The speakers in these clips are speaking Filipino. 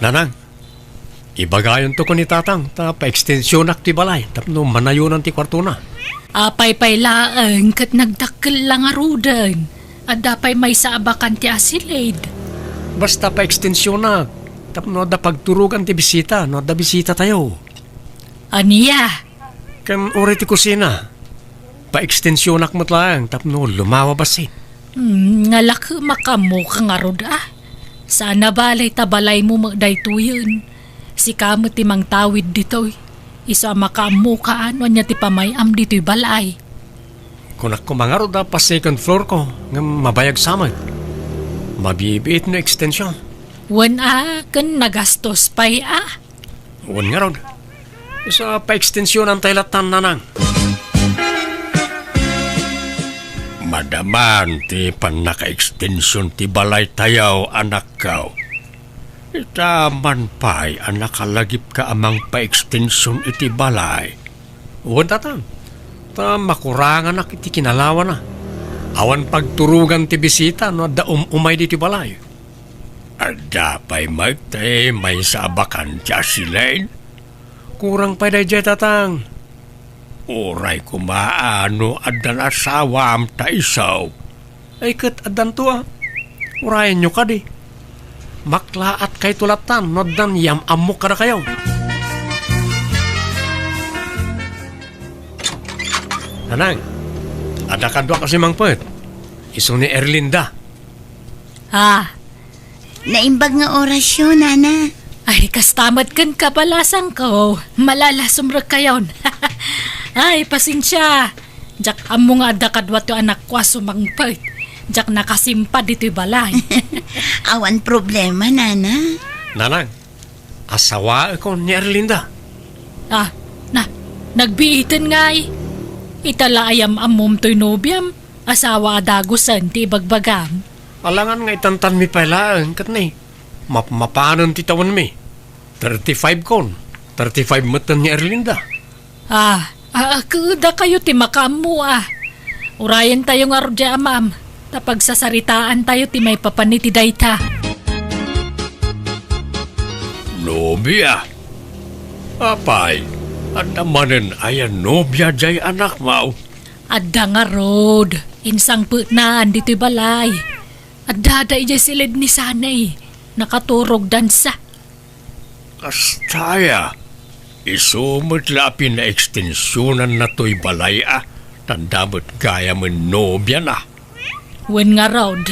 Nanang, ibagayon to ko ni tatang, ta pa-extensyonak ti balay, tapno manayunan ti kwarto na. Apay laeng kat nagdakkel lang arudan. At dapay may saabakan ti asilid. Basta pa-extensyonak, tapno da pagturugan ti bisita, no da bisita tayo. Aniya? Kan uri ti kusina, pa-extensyonak mo't lang, tapno lumawa basit. Ngalak makamu kang arod ah. Sana balay tabalay mo magday tuyon. Si kamot ti mang tawid dito'y. Isa makamu ka ano niya ti pamayam dito'y balay. Kung ako mangarod na pa second floor ko, nga mabayag samad. Mabibiit no extension. Wan kan nagastos pa'y ah. Wan nga rod. Isa pa-extensyon ang taylatan nanang. Madaman ti panaka-extensyon ti balay tayaw anak kao. Itaman pa'y anak kalagip ka amang pa-extensyon iti balay. Wan tatang. Ta makurangan na iti kinalawan na. Awan pagturugan ti bisita no da umay di ti balay. Ada pa'y magtay may sabakan ti asilain. Kurang pa day tatang. Oray kumaano adan asawam ta isaw. Ay kat adan to ah. Urayan nyo ka di. Maklaat kay tulatan no dan yam amok ka na kayo. Nanang, ada kadwa kasi mang pet. Isong ni Erlinda. Naimbag nga orasyon, nana. Ay, kastamad kan kabalasang ko. Malalasumrag kayon. Ay, pasensya. Jak amo nga ada kadwa to anak ko sumangpet. Jak nakasimpa dito'y balay. Awan problema, nana. Nanang, asawa ko ni Erlinda. Nagbiitin nga eh. Itala ayam amom to'y nobyam. Asawa adagusan ti bagbagam. Alangan nga itantan mi pailaan kat na mapanon ti tawan mi. 35 kon. 35 matan ni Erlinda. Kuda kayo ti makamu ah. Urayan tayo nga rodya amam. Tapag sasaritaan tayo ti may papaniti dayta. Nobya? Apay, at namanin ayan nobya jay anak mo. Adda nga rod. Insang putnaan dito'y balay. Adda ijay silid ni sanay. Nakaturog dansa. Kastaya, isumot lapin na ekstensyonan na to'y balay tandamot gaya mo nobya na. Wen nga rod.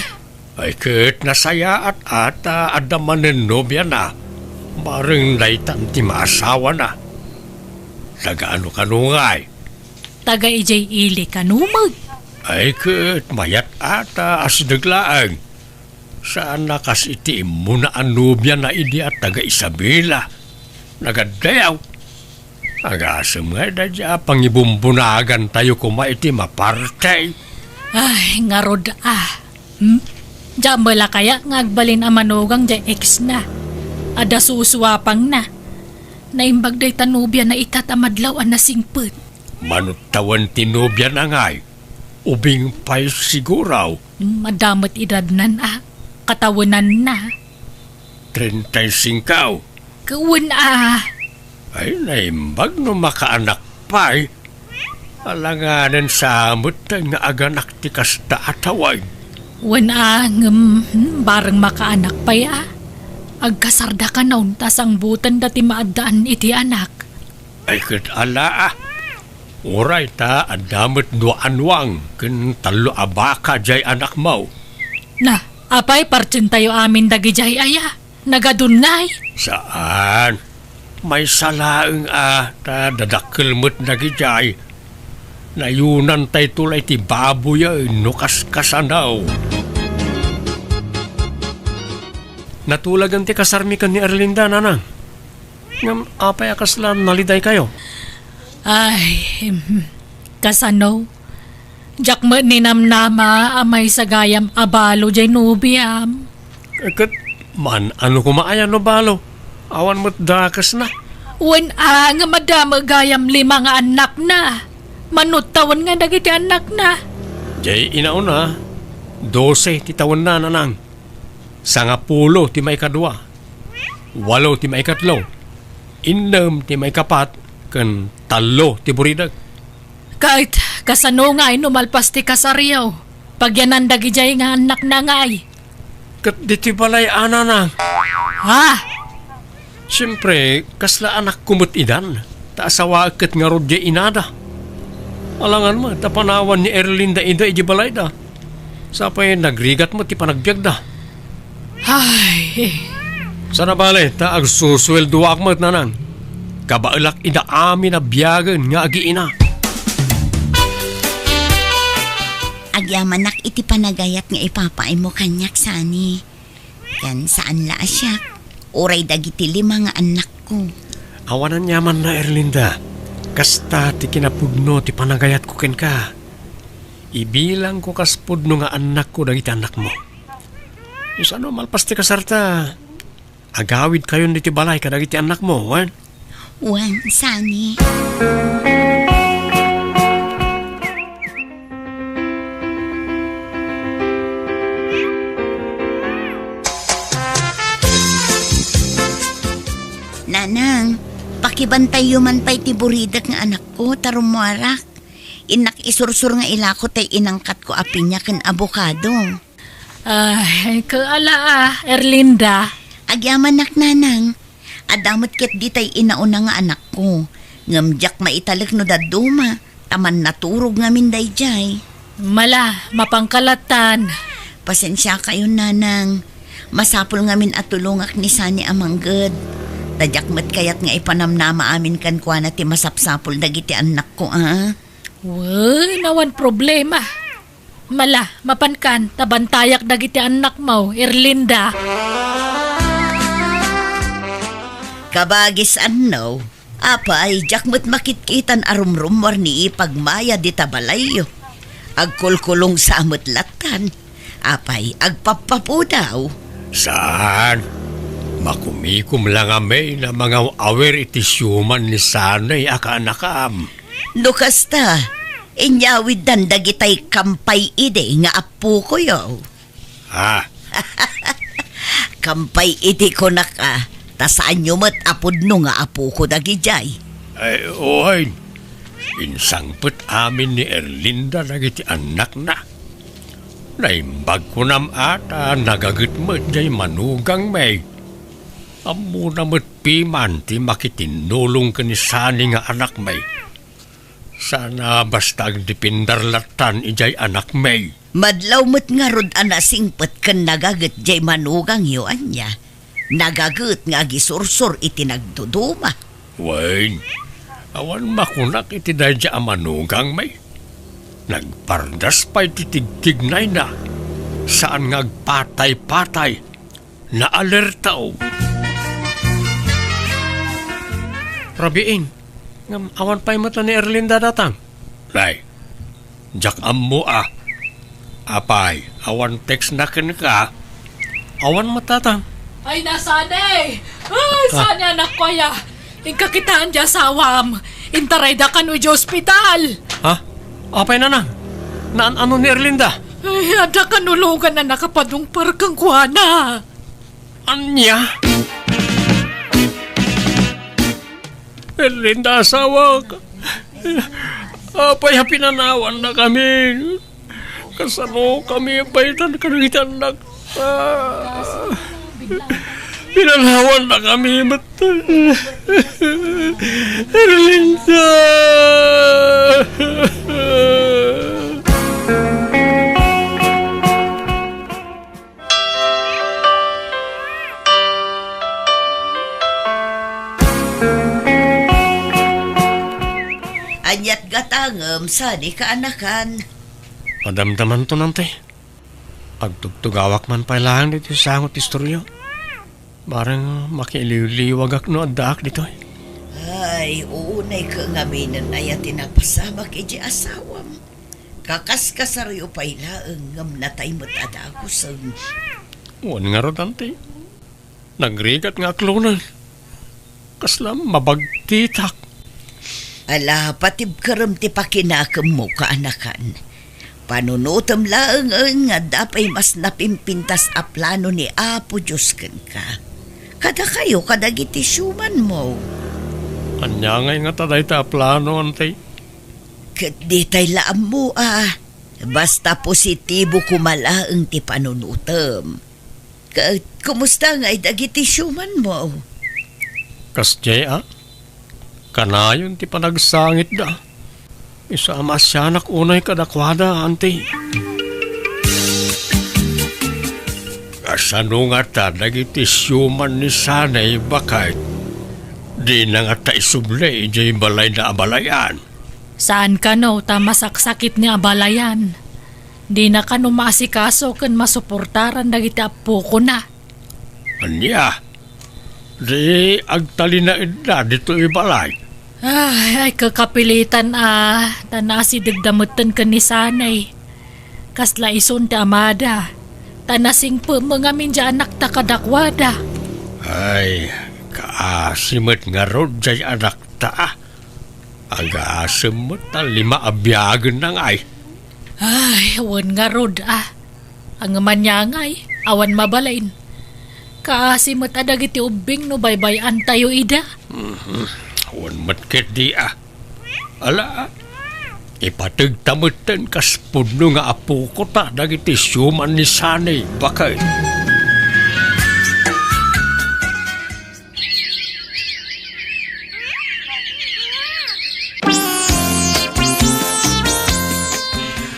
Ay kat nasaya at adamanin nobya na. Maring laitan ti maasawa na. Tagaano kanungay. Taga ijay ili kanumag. Ay kat mayat asdaglaang. Saan nakas iti muna ang nobya na idi at taga Isabela. Nagadayaw. Agasam nga dadya pangibumbunagan tayo kumaiti mapartay. Ay, nga rod Diyan bala kaya ngagbalin ang manugang dyan ex na. Ada suswapang na. Naimbag day tanubya na itatamadlaw ang nasingput. Manutawan tinubya na ngay. Ubing pa'y siguraw. Madamot idadnan katawanan na. 35. Kawin Ay naimbag no makaanak pa'y. Alanganan sa amot nga aganak ti kasta atawag. Wana bareng makaanak pa'y Agkasarda ka naun tasang butan dati maadaan iti anak. Ay kat ala Uray ta adamot duanwang ken talo abaka jay anak mo. Na, apay partin tayo amin dagi jay aya. Nagadunay. Saan? May salaeng ta dadakkel mo't dagi jay. Nayunan tay tulay ti baboy no kaskasanaw. Natulagan ti kasarmikan ni Erlinda, nanang. Ngam apay akaslan naliday kayo. Ay, kasano? Jak mo ninamnama amay sagayam abalo jay nubiam. Kat man ano kumaayan no balo? Awan mo't dakas na. Wen nga madama gayam 5 nga anak na. Manutawan nga dagiti anak na. Jay inauna, 12 ti taon na nanang. 10 ti may kadwa. 8 ti maikatlo, 6 ti maikapat, ken 3 ti buridag. Kahit kasano nga numalpas ti kasaryaw. Pagyanan dagijay nga anak na ngay. Kat di ti balay ananang. Ha? Siyempre, kasla anak kumut idan, ta asawa ket nga rodya inada. Alangan mo, ta panawan ni Erlinda ida iji balay da. Sapay nagrigat mo ti panagbiag da. Ay, Sana balay, ta agsuswelduak mo nanan. Kabailak ida amin na biyagan nga agiina. Agyamanak iti panagayat nga ipapaay mo kanyak sani. Yan saan la siya? Uray dagiti 5 nga anak ko. Awanan yaman na Erlinda. Kasta ti kinapudno ti panagayat ko ken ka. Ibilang ko kaspudno nga anak ko dagiti anak mo. Isano malpas ti kasarta. Agawid kayo ni ti balay kadagiti anak mo, wan? Wan, sani. Nanang, pakibantay yuman pa'y tiburidak nga anak ko, tarumuarak. Inak isursur nga ilako tay inangkat ko apinya ken abokado. ay, kaala Erlinda. Agyaman nak nanang, adamot ket di tay inauna nga anak ko. Ngamjak maitalik no daduma, taman naturog nga minday jay. Mala, mapangkalatan. Pasensya kayo nanang, masapol nga min atulungak ni Sani amangged. Tadyak met kayat nga ipanamnama amin kan kwa na ti masapsapol dagiti anak ko, ah. Uy, nawan problema. Mala, mapankan, tabantayak dagiti anak mo, Erlinda. Kabagis ano, apay, jakmet makitkitan arumrumwar ni ipagmaya di tabalayo. Agkulkulong sa amutlatan, apay, agpapapu daw. Saan? Makumikum lang amay na mga awer iti syuman ni sanay akanakam. Lukasta, inyawid dan dagitay kampay ide nga apu ko yo. Ha? Kampay ide ko na ka, tasaan nyo mat apod no nga apu ko dagijay. Ay, ohay. Insangput amin ni Erlinda nagiti anak na. Naimbag ko nam ata nagagat mo jay manugang may. Amo na mo't piman ti makitinulong ka ni Sani nga anak may. Sana basta agdipindarlatan ijay anak may. Madlaw mo't nga rod anasingpet kan nagagat jay manugang yo anya. Nagagat nga gisursur iti nagduduma. Wain, awan makunak iti dadya amanugang may. Nagpardas pa iti tigtignay na. Saan nga agpatay-patay. Naalerta o. Rabiin, ngam awan pa'y mata ni Erlinda datang. Lay, jak ammo ah. Apay, awan text na ka. Awan matatang. Ay, nasane! Ay, saan anak ko ya? Ingkakitaan dya sawam. Intaray da kanu di ospital. Ha? Apay na na? Ano ni Erlinda? Ay, ada kanulugan na nakapadungpar kang kuwana. Anya? Erlinda, asawa ka. Apay, pinanawan na kami. Kasano kami paitan kanagitan na. Pinanawan na kami. Erlinda! Anyat gatangem sani kaanakan. Madamdaman to nante. Pagtugtugawak man pailangan dito sa sangot istoryo. Barang makiliwag ak no addaak dito. Ay, uunay ka ngaminan ay tinapasamak iji asawam. Kakaskasaryo pailaeng ngam natay mo't adakusang. Wan nga ro tante. Nagrigat nga aklunan. Kaslam mabagtitak. Ala, patib karam ti pakinakam mo kaanakan. Panunutam laang nga dapay mas napimpintas a plano ni Apo Diyos kan ka. Kada kayo, kadagiti syuman mo. Anya ngay nga taday ta plano, antay. Kat di tay laam mo Basta positibo kumalaang ti panunutam. Kumusta nga dagiti syuman mo? Kasjay kanayon ti panagsangit da. Isama siyanak unay kadakwada, antay. Kasano nga ta dagiti syuman ni sanay bakit di na nga ta isublay jay balay na abalayan. Saan ka no, tamasaksakit ni abalayan? Di na ka numasikaso kan masuportaran dagiti apo ko na. Anya, di agtali na edad dito ibalay. Ay kakapilitan tanasi dagdamutan ka ni sanay. Kasla ison ti amada. Tanasing po mga minja anak ta kadakwada. Ay, kaasimot nga rod jay anak ta. Aga-asimot na 5 abyagan na ngay. Ay, awan nga rod Ang manyangay, awan mabalain. Kaasimot adagiti ubing no baybayan tayo ida. Awan matkit di Ala, ipatagtamutan kas puno nga apo ko ta dagiti syuman ni sanay bakay.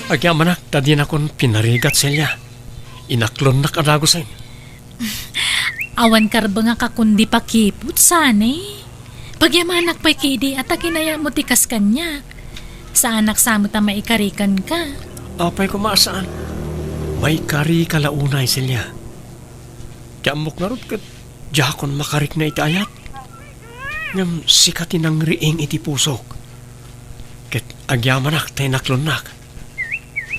Agyamanak, tadi na kon pinarigat silya. Inaklon na kadagos ay. Awan karba nga kakundi pakipot sanay. Pagyamanak pa'y kidi at akinaya mo tikas kanya. Sa anak sa mo ta maikarikan ka. Apay ko maasaan. May kari kalaunay silya. Tiamok na rot kat jakon makarik na itayat. Ngam sikatin ang riing iti pusok. Kat agyamanak tayo naklonak.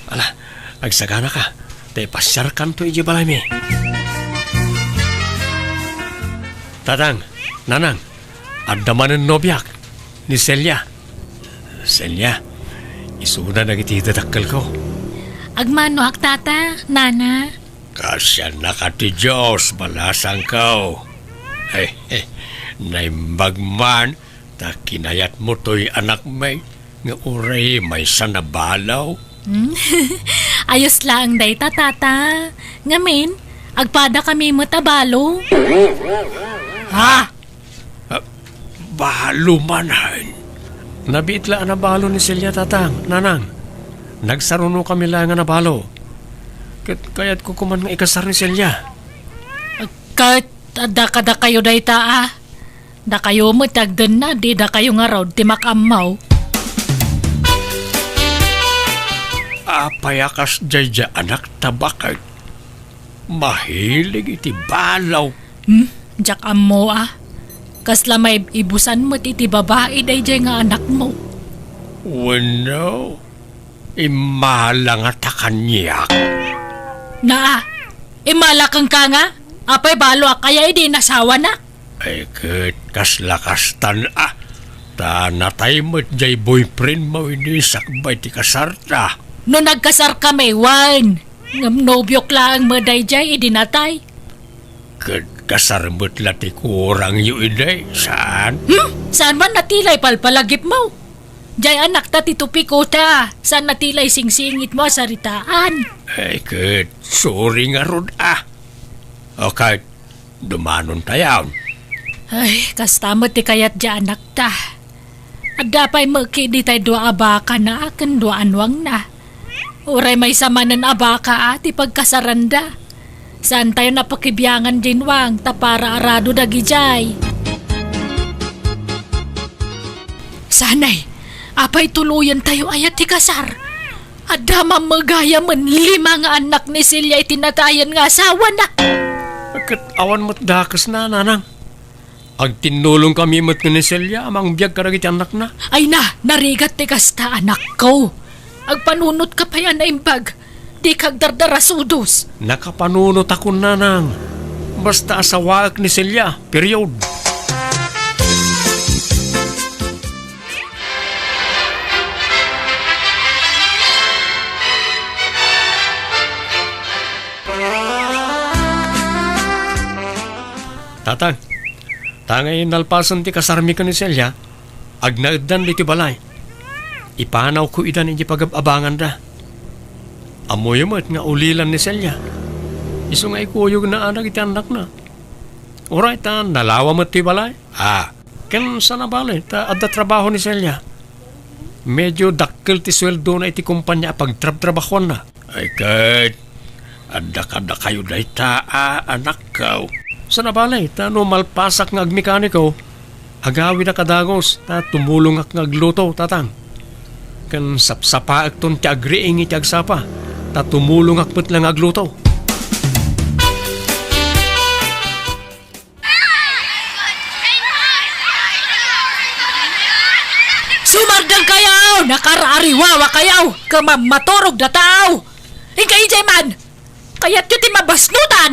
Ala, agsagana ka. Tayo pasyarkan to iji balay mi. Tatang, nanang, addaman ng nobyak ni Celia. Celia, isuna na iti dadakkel ko. Agmano ak tata, nana. Kasya na ka ti Diyos, balasang kao. Naimbag man, ta kinayat mo to'y anak may, nga uray may sanabalaw. Ayos lang day tata. Ngamin, agpada kami matabalo. Balo manhan. Nabitla na balo ni Celia tatang, nanang. Nagsaruno kami lang nga na balo. Kaya't ko kuman nga ikasar ni Celia. Kahit da kayo day ta Da kayo matagdan na, di da kayo nga raw ti makamaw. Payakas jay anak tabakay. Mahilig iti balaw. Jak amo Kasla may ibusan mo iti babae day jay nga anak mo. Wano, imala nga takanyak. Imalakang ka nga? Apay balo kaya hindi nasawa na. Ay kat kaslakastan Ta natay mo't jay boyfriend mo ini sakbay ti kasarta. No nagkasar kami, wan. Ngam nobyok lang mo day jay idinatay. Kat kasar mo't lati kurang yu iday. Saan? Saan man natilay palpalagip mo? Jay anak ta titupi ko ta. Saan natilay singsingit mo saritaan? Ay kat sorry nga rod Okay, dumanon tayaw. Ay, kastamot ti kayat dya anak ta. At dapay magkidi tayo dua abaka na akan dua anwang na. Uray may samanan abaka ti pagkasaranda. Saan tayo napakibiyangan dinwang tapara arado dagijay. Sanay, apay tuluyan tayo ayat ti kasar. At damang magaya man 5 nga anak ni Celia itinatayan nga asawa na. Kat awan mo't dakas na, nanang. Ag tinulong kami mo't ni Celia, amang biyag karagit anak na. Ay narigat ti kasta anak ko. Agpanunot ka pa yan na imbag. Di kag dardarasudos. Nakapanunot ako, nanang. Basta asawaak ni Celia, period. Tatang, tangay nalpasan ti kasarmi ka ni Celia, agnaedan di ti balay. Ipanaw ko idan iti pag-abangan da. Amoy mo't nga ulilan ni Celia. Iso nga ikuyog na anak iti anak na. Oray ta, nalawa mo't ti balay. Ken sana balay, ta adda trabaho ni Celia. Medyo dakkel ti sweldo na iti kumpanya pagtrab-trabahon na. Ay kat, adda kayo da ita anak kaw. Sana balay, ta no malpasak ng agmekaniko, agawi na kadagos, ta tumulong ak ngagluto, tatang. Kan sapsapa ak ton ti agriing iti agsapa, ta tumulong ak put lang agluto. Sumardang kayaw! Nakaraariwawa kayaw! Kamaturog na tao! Hingkay ijay man! Kaya't yun ti mabasnutan!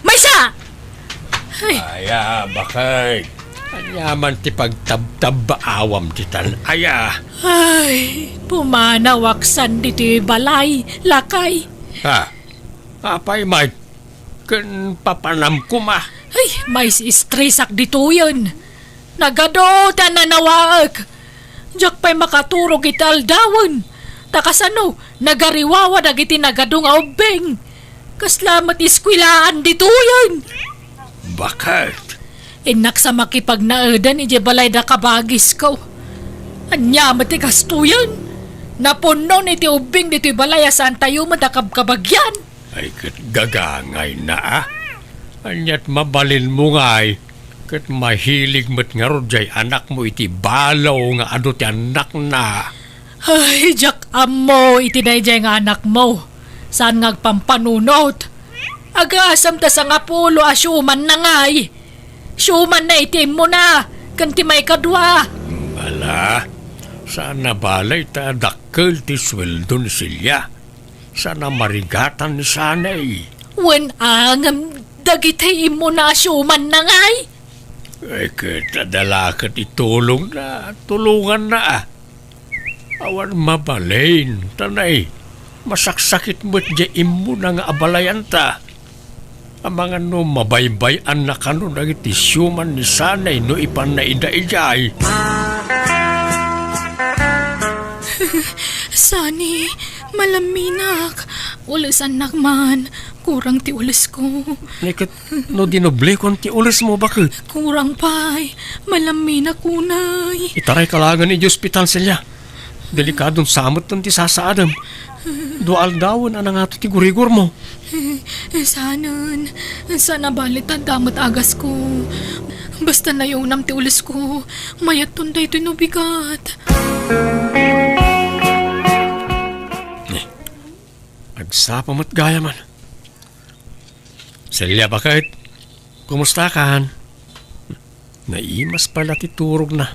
May sa! Aya, bakay. Anyaman ti pagtabtab baawam titan. Aya. Ay, pumanawaksan diti balay, lakay. Apay, Mike. Kan papanam ko ma. Ay, may stressak dito yun. Nagado, tananawaag. Diyak pa'y makaturog italdawan. Takasano, nagariwawa dagiti nagadong aubeng. Kaslamat iskwilaan dito yun. Bakit? Inak sa makipagnaedan ije balay da kabagis ko. Anya mati kastuyan. Napuno ni ti ubing dito balay asan tayo madakab kabagyan. Ay kat gagangay na Anyat mabalin mo ngay. Kat mahilig mo't nga rodjay anak mo iti balo nga ado ti anak na. Ay, jak amo iti dayjay nga anak mo. Saan ngagpampanunot? Agasam ta sa nga pulo asyuman na ngay. Syuman na itim mo na. Kanti may kadwa. Bala, sana balay ta dakkel ti sweldo ni Celia. Sana marigatan ni sanay. Wen angam dagitay mo na asyuman na ngay. Ay kita dalakat itulong na, tulungan na Awan mabalain, tanay. Masaksakit mo't jaim mo na nga abalayan ta. Ang mga no mabaybayan na kano nagiti syuman ni sanay no ipan na ida-ijay. Sani, malaminak. Ulis anak man. Kurang ti ulis ko. Nikat, no dinoble kon ti ulis mo bakit? Kurang pa'y. Malaminak unay. Itaray kalagan ni hospital sila. Delikadong samot nun ti sasaadam. Dual dawon anang ato ti gurigor mo. Sana balit ang damot agas ko. Basta na yung nam ti ulis ko. Mayat tunday ito'y nubigat. Agsapa mo't gaya man. Celia, bakit? Kumusta kan? Naimas pala titurog na.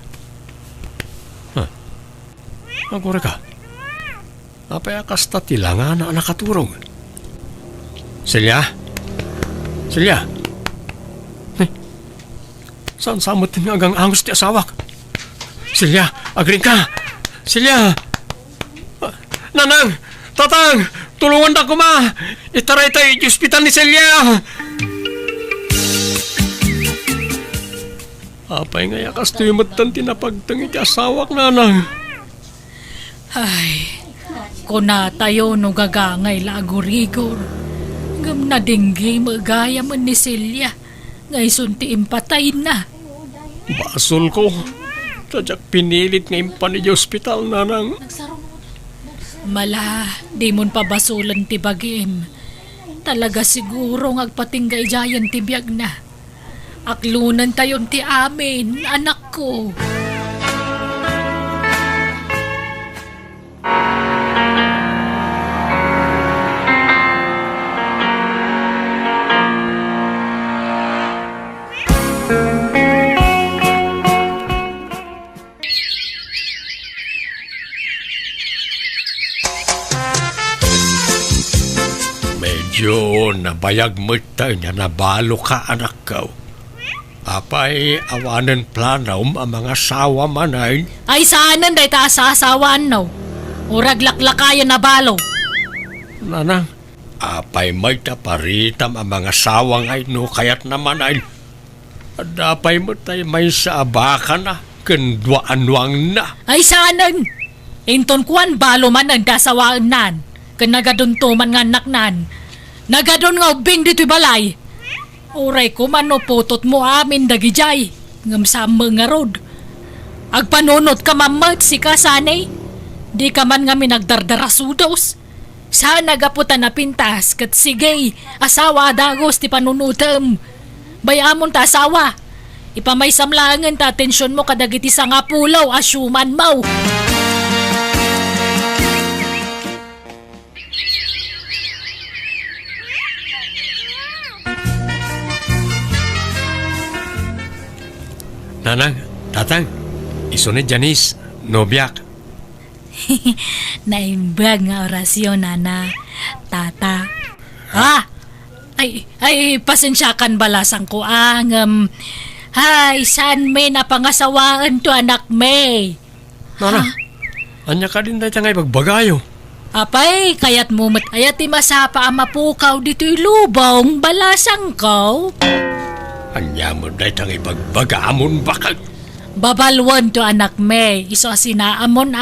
Agora ka. Apay akasta tilangan na nakaturog. Celia? Celia? Saan samot ni agang angos ti asawak? Celia, agring ka! Celia! Nanang! Tatang! Tulungan da ko ma! Itaray tayo di hospital ni Celia! Apay nga yakas tuyumot tan tinapagtang iti asawak, nanang. Ay, kuna tayo no gagangay lagurigor. Ngam na dinggi magaya man ni Celia. Ngay sunti impatay na. Basol ko. Tadyak pinilit nga impan ni hospital, nanang. Mala, di mon pabasulan ti bagim. Talaga siguro ngagpatinggay jayan ti biag na. Aklunan tayon ti amin, anak ko. Medyo nabayag mo tayo niya nabalo ka, anak ko. Apay awanan planom ang mga sawa manay. Ay saanan day ta asasawaan no. Urag laklakayan na balo. Nanang, apay may taparitam ang mga sawang ay no kayat naman ay Dapay mo tayo may saabaka na, kandwaan-wang na. Ay sanan! Inton kuan balo man ang dasawaan nan. Kanagadon to man nga naknan. Nagadon nga ubing dito'y balay. Uray ko man no putot mo amin dagijay. Ngam sa mga rod. Agpanunot ka mamat si kasanay. Di ka man nga minagdardarasudos. Sana gaputan na pintas kat sige asawa dagos ti panunutam. Bayamon ta asawa. Ipamay samlangan ta atensyon mo kadagiti sa nga pulaw asyuman mo. Nanang, tatang, iso ni Janice, nobyak. Naimbag nga orasyon, nana. Tata. Ay, pasensyakan balasang ko ang... Hay, saan may napangasawaan to anak may? Nana, anya ka din tayo ngay pagbagayo. Apay, kayat mo ayat masapa ang mapukaw dito'y lubong, balasang ko. Anya mo tayo ngay pagbagamon bakag. Babalwan to anak may, iso asinaamon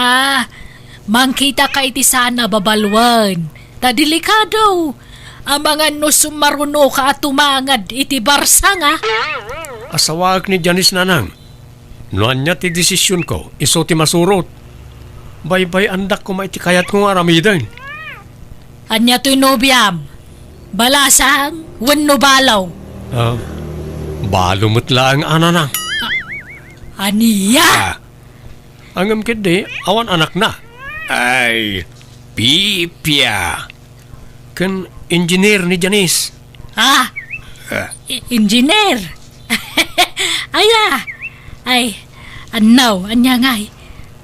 Mangkita ka iti sana babalwan. Ta delikado. Ang mga nusumaruno ka at tumangad iti barsa nga. Asawag ni Janice nanang. Noan niya ti desisyon ko, iso ti masurot. Baybay andak ko maiti kayat kong aramidan. Anya to'y nobyam. Balasang, wenno balaw. Balo mutla ang ananang. Aniya? Angam kidi, awan anak na. Ay, pipya. Kan engineer ni Janice. Engineer. Ay, anya ngay.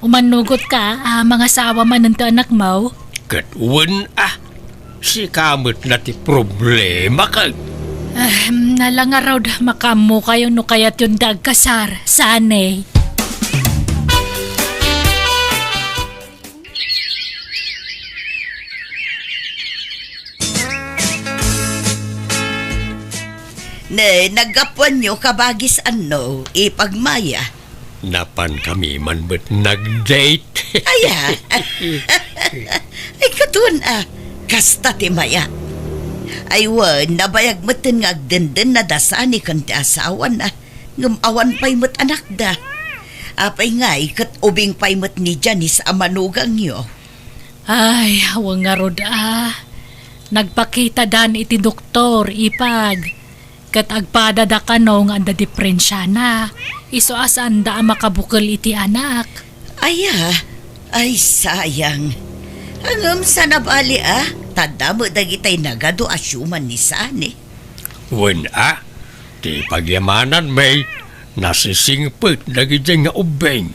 Umanugot ka, mga sawa man ng anak mo. Katwan si kamot na ti problema kag. Nalangarod makamo kayo no kayat yung dagkasar, sanay. Nagapuan nyo kabagis ipagmaya. Napan kami man ba't nag-date? Aya. Ay katun kasta ti maya. Ay nabayag matin nga agdenden na dasani kan ti asawan ngamawan pa'y mat anak da. Apay ngay kat ubing pa'y mat ni Janice amanugang nyo. Ay, hawang nga rod Nagpakita dan iti doktor ipag. Kat agpadada ka nung anda diferensya na. Iso asan da makabukal iti anak. Ay sayang. Hangam sa nabali tanda mo dagitay nagado asyuman ni Sani. Wen ti pagyamanan may nasisingpet dagiti nga ubeng.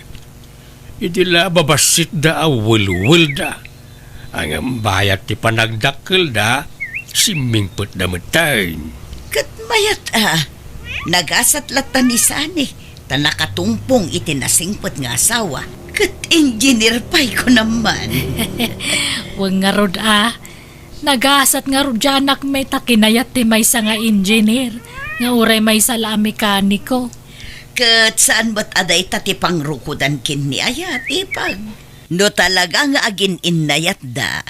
Iti la babasit da awul-wul da. Ang bayat ti panagdakkel da, simingpet da matay. Kat mayat nagasat latan ni Sani, ta nakatumpong itinasingpot nga asawa. Kat engineer pa'y ko naman. Wang nga rod nagasat nga rod janak may takinayat ti may sa nga engineer, nga uray may sala mekaniko. Kat saan ba't aday tati pangrukudan kin ni ayat ipag? No talaga nga agin inayat da,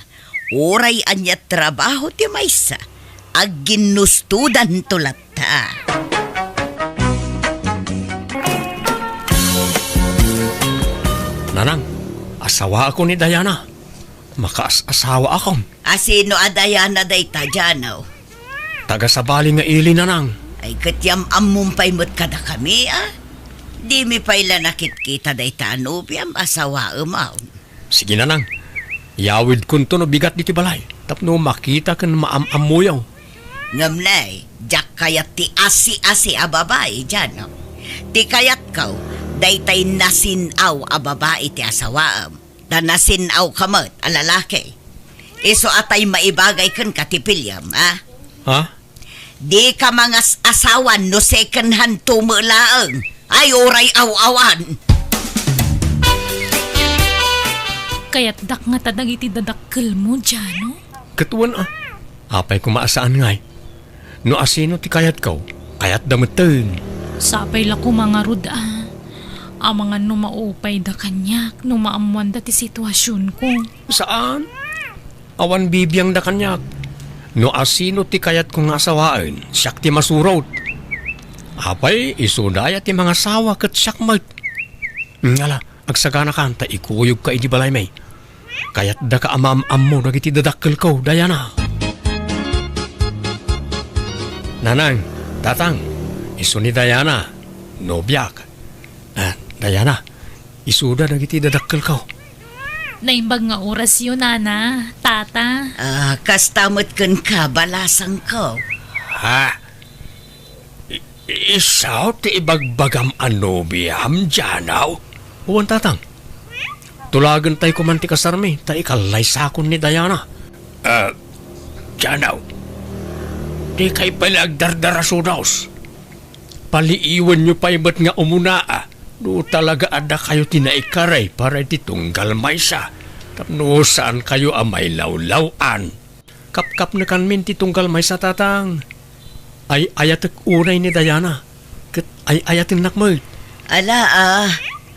uray anyat trabaho ti maysa. Agginustudan tulat ta. Nanang, asawa ako ni Diana. Makaas-asawa ako. Asino Diana day ta djanaw? Taga-sabali nga ili, nanang. Ay katyam amumpay mo't kada kami Di mi payla nakit-kita day ta anubiam asawa umaw. Sige, nanang. Yawid kunto no bigat diti balay. Tapno makita kan maam-amuyaw. Ngamnay, jak kayat ti asi-asi babae dyan. Ti kayat kaw, daytay nasinaw babae ti asawaam. Da nasinaw kamot lalaki. Iso atay maibagay kan katipilyam, Di ka mga asawan no second hand tumulaang. Ay oray aw-awan. Kaya't dak nga tadag iti dadakkel mo dyan, no? Katuan apay kumaasaan ngay. No asino ti kayat kaw, kayat damateng. Sapay la ko mga rod ang mga numaupay da kanyak, numaamuan da ti sitwasyon ko. Saan? Awan bibiyang da kanyak. No asino ti kayat kong asawaan, siyak ti masurot. Apay, isudaya ti mga sawa kat siyak mat. Ngala, agsagana ka, ta ikuyog ka iti balay may. Kayat da ka amam-am mo, nagiti dadakkel ko, Dayana. Nanang, tatang, iso ni Dayana, nobyak. Dayana, isuda nagiti dadakkel ko. Naimbag nga oras yun, nana, tata. Kastamot kun ka, balasang ko. Ha? Isaw ti ibagbagam anobiyam, Janaw? Uwan tatang. Tulagan tayo kumanti kasarmi, tayo ikalay sakon ni Dayana. Janaw, di kay palagdardarasunaws. Paliiwan nyo pa iba't nga umuna No talaga ada kayo tinaikaray para ititunggal maysa. Tapno saan kayo amay lawlawan. Kap-kap na kanmin titunggal maysa tatang. Ay ayatek unay ni Dayana. Kat ay ayatin nakmoy. Ala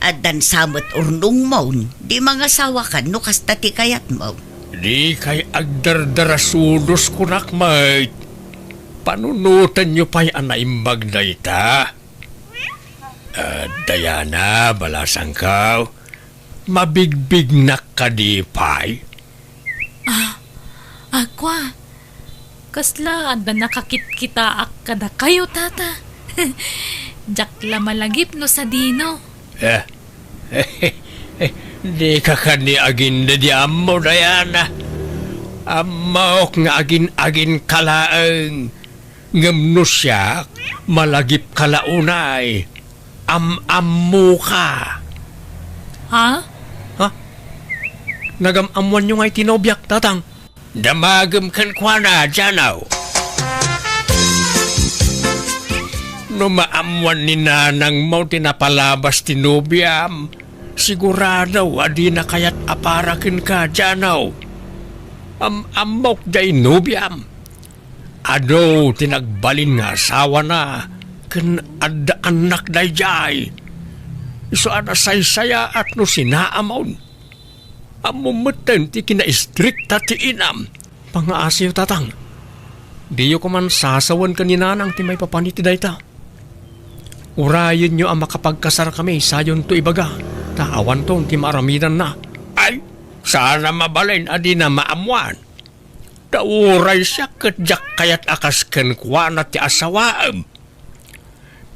adan samot urnong maun. Di mga sawa kan no kasta ti kayat mo. Di kay agdardarasudos ko nakmoy. Panunutan nyo pa'y anaimbag na ita. Dayana, balasang ka. Mabigbig na kadipay. Agwa, kasla anda nakakit kita kada kayo, tata. Jakla malagip no sa dino. Di ka kani agin na di amo, Dayana. Amok nga agin kalaang. Ngamno siya, malagip kalaunay. Am-ammo ka. Ha? Nagam-amuan nyo nga'y tinobyak, tatang. Damagam kan kwa na, Janaw. No maamuan ni nanang mo tinapalabas tinobyam, sigurado adi na kayat aparakin ka, Janaw. Am-amok jay nobyam. Ado, tinagbalin nga asawa na. Kan ada anak dayjay. Iso ada saysaya at no sinaamaw. Amumeten ti kina-istrikta ti inam. Pang-aasiyo tatang. Diyo ko man sasawan kaninanang ti may papaniti dayta. Urayin nyo ang makapagkasar kami sayon to ibaga. Taawan tong ti maramidan na. Ay, sana mabalin adi na maamuan. Dauray siya katjak kayat akas kenkwa na ti asawaam.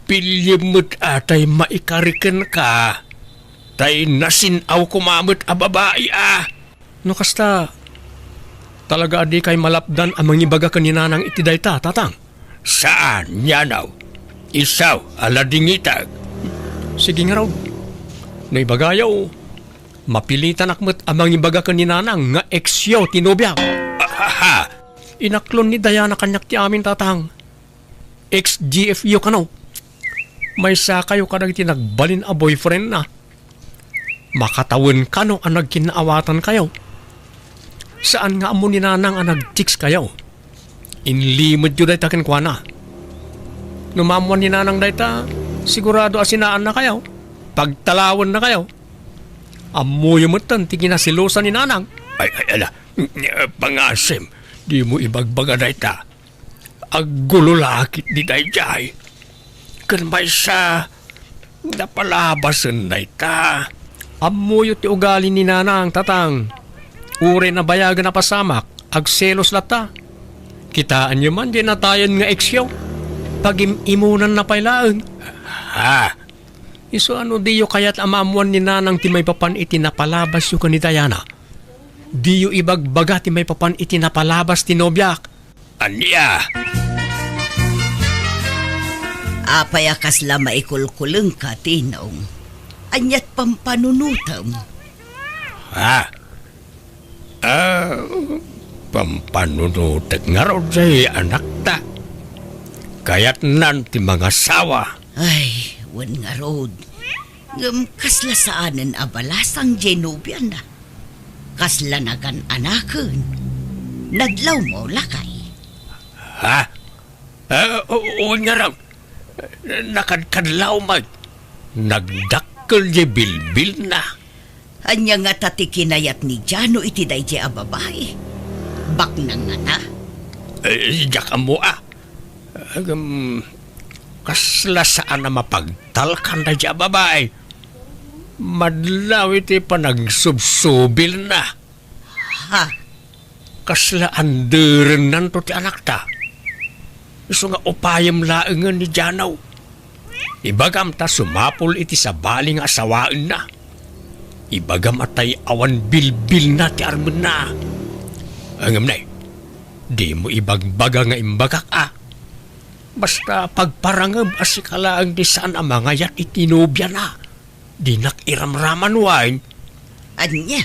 Pilyamot atay maikariken ka. Tay nasinaw kumamot a babae No kasta, talaga adi kay malapdan ang mangibaga kaninanang itidayta, tatang. Saan, Janaw? Isaw, aladingitag. Sige nga raw. Naibagayaw, mapilitan akmat ang mangibaga kaninanang nga eksyo tinobyak. Inaklon ni Dayana kanyak ti amin, tatang. Ex-GFU ka no. May sa kayo ka nagtinagbalin a boyfriend na. Makatawin ka no ang nagkinaawatan kayo. Saan nga amo ni nanang ang nag-chicks kayo? Inlimod yun dayta kinkwana. Numamuan ni nanang dayta, sigurado asinaan na kayo. Pagtalawan na kayo. Amo yung matan, tiginasilosan ni nanang. Ay, ala, pangasim, di mo ibagbaga dayta. Agululakit di dayjay. Kan may sa napalabasan na ita. Amuyo ti ugali ni nanang, tatang. Ure na bayagan na pasamak, agselos lata. Kitaan nyo man, di natayan nga eksyo. Pag-imunan na pailaan. Iso ano diyo kaya't amamuan ni nanang ti may papan iti napalabas yu ni Dayana. Diyo ibagbaga ti may papan iti napalabas ti nobyak. Anya? Apayakas la maikulkuleng ka, tinong. Anyat pampanunutam. Pampanunutak nga raw jay anak ta. Kaya't nan ti mga sawa. Ay, wan nga rod. Kasla saanan abalasang Genubian na. Kasla nagan anaken. Nadlaw mo lakay. Oo nga raw. Nakadkadlaw mag. Nagdakkel di bilbil na. Anya nga tati kinayat ni Jano iti dayjay a babae. Bak na nga ta. Diyak mo kasla saan na mapagtalkan na dya babae. Madlaw iti panagsubsubil na. Ha? Kasla anderen nanto ti anak ta. Iso nga upayam laengan ni Janaw. Ibagam ta sumapol iti sa baling asawaan na. Ibagam atay awan bilbil na ti armen na. Angam na di mo ibagbaga nga imbagak Basta pagparangam asikalaang di saan ang mga yat itinubya na. Di nakiramraman wine. Anya?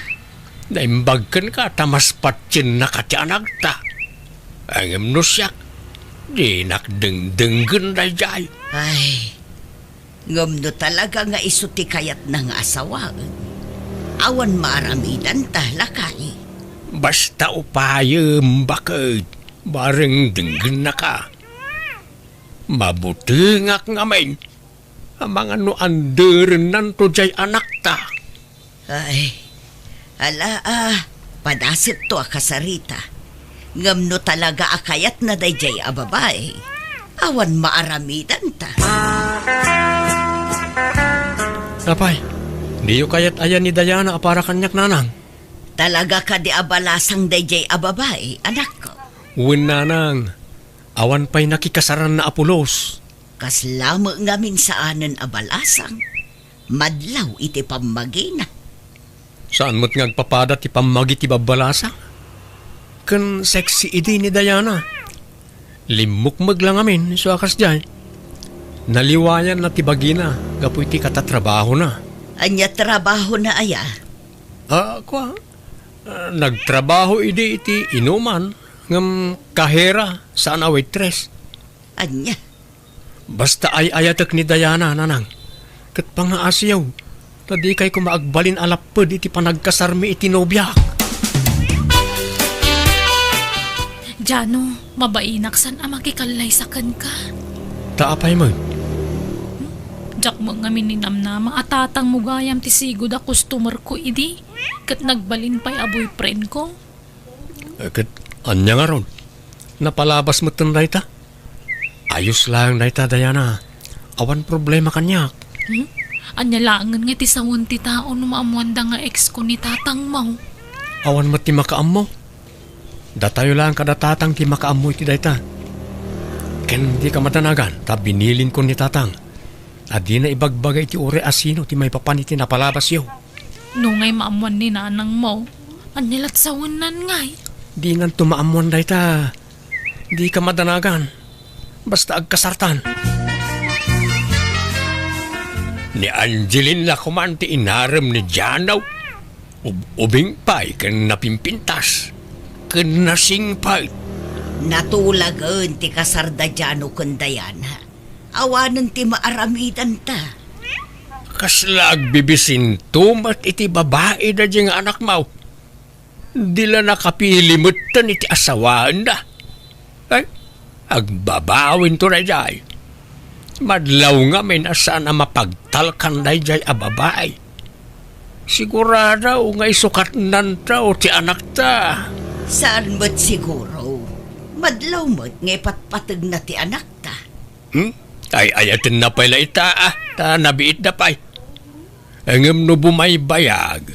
Naimbagkan ka tamas patsin na katianag ta. Angam no siyak. Di nakdengdenggan na jay. Ay, ngumno talaga nga isuti kayat na nga asawaan. Awan maramidan ta lakay. Basta upayam bakit. Bareng denggan na ka. Mabutengak ngamin. Ang mga no anderen nanto jay anak ta. Ay, ala padasit to akasarita. Ngamno talaga akayat na dayjay a babae. Awan maaramidan ta. Napay, di yu kayat ayan ni Dayana para kanyak nanang. Talaga ka di abalasang dayjay a babae, anak ko. Uwin nanang, awan pa'y nakikasaran na apulos. Kaslamo ngamin saanan abalasang. Madlaw iti pamagina. Saan mo't ngagpapada ti pamagi ti babalasa? Kan sexy idi ni Dayana. Limukmag lang amin, so akas dyan. Naliwayan na ti bagina, gapoy ti katatrabaho na. Anya trabaho na aya? Nagtrabaho idi iti inuman, ngam kahera saan a waitress. Anya? Basta ay ayatak ni Dayana, nanang. Kat pangaasiyaw, tadi kay kumaagbalin alapod iti panagkasarmi iti nobyak. Jano, mabainaksan ang makikalaysakan ka. Taapay mo. Jak mo nga mininamnama atatang mo gayam ti sigod a customer ko idi. Kat nagbalin pa'y a boyfriend ko. Kat anya nga ron. Napalabas mo tun ta? Ayos lang ta, Dayana. Awan problema kanyak. Anya langan nga ti sawon ti tao no maamuanda nga ex ko ni tatang mo. Awan mo ti makaam mo. Datayo lang kada tatang ti makaam mo iti dayta. Ken di ka matanagan, ta binilin ko ni tatang. Adi na ibagbagay ti ure asino ti may papan iti napalabas yaw. Nungay maamuan ni nanang mo, anyalat sawanan ngay. Di nan tumaamuan dayta. Di ka madanagan. Basta agkasartan. Ni Angeline la kumanti inaram ni Janaw. Ubing pa'y kan napimpintas. Kan nasingpay. Natulagan ti kasarda Jano kun Dayana. Awanan ti maaramidan ta. Kaslag bibisin tumat iti babae na diyang anak mo. Dila nakapilimutan iti asawaan na. Ay, agbabawin to na jay. Madlaw nga min asaan na mapagtalkan na jay a babae. Sigurado nga isukat nantaw ti anak ta. Saan mo't siguro? Madlaw mo't ngay patpatag na ti anak ta. Ay ayatin na pala ita ta nabiit na pa'y. Angam no bumaybayag.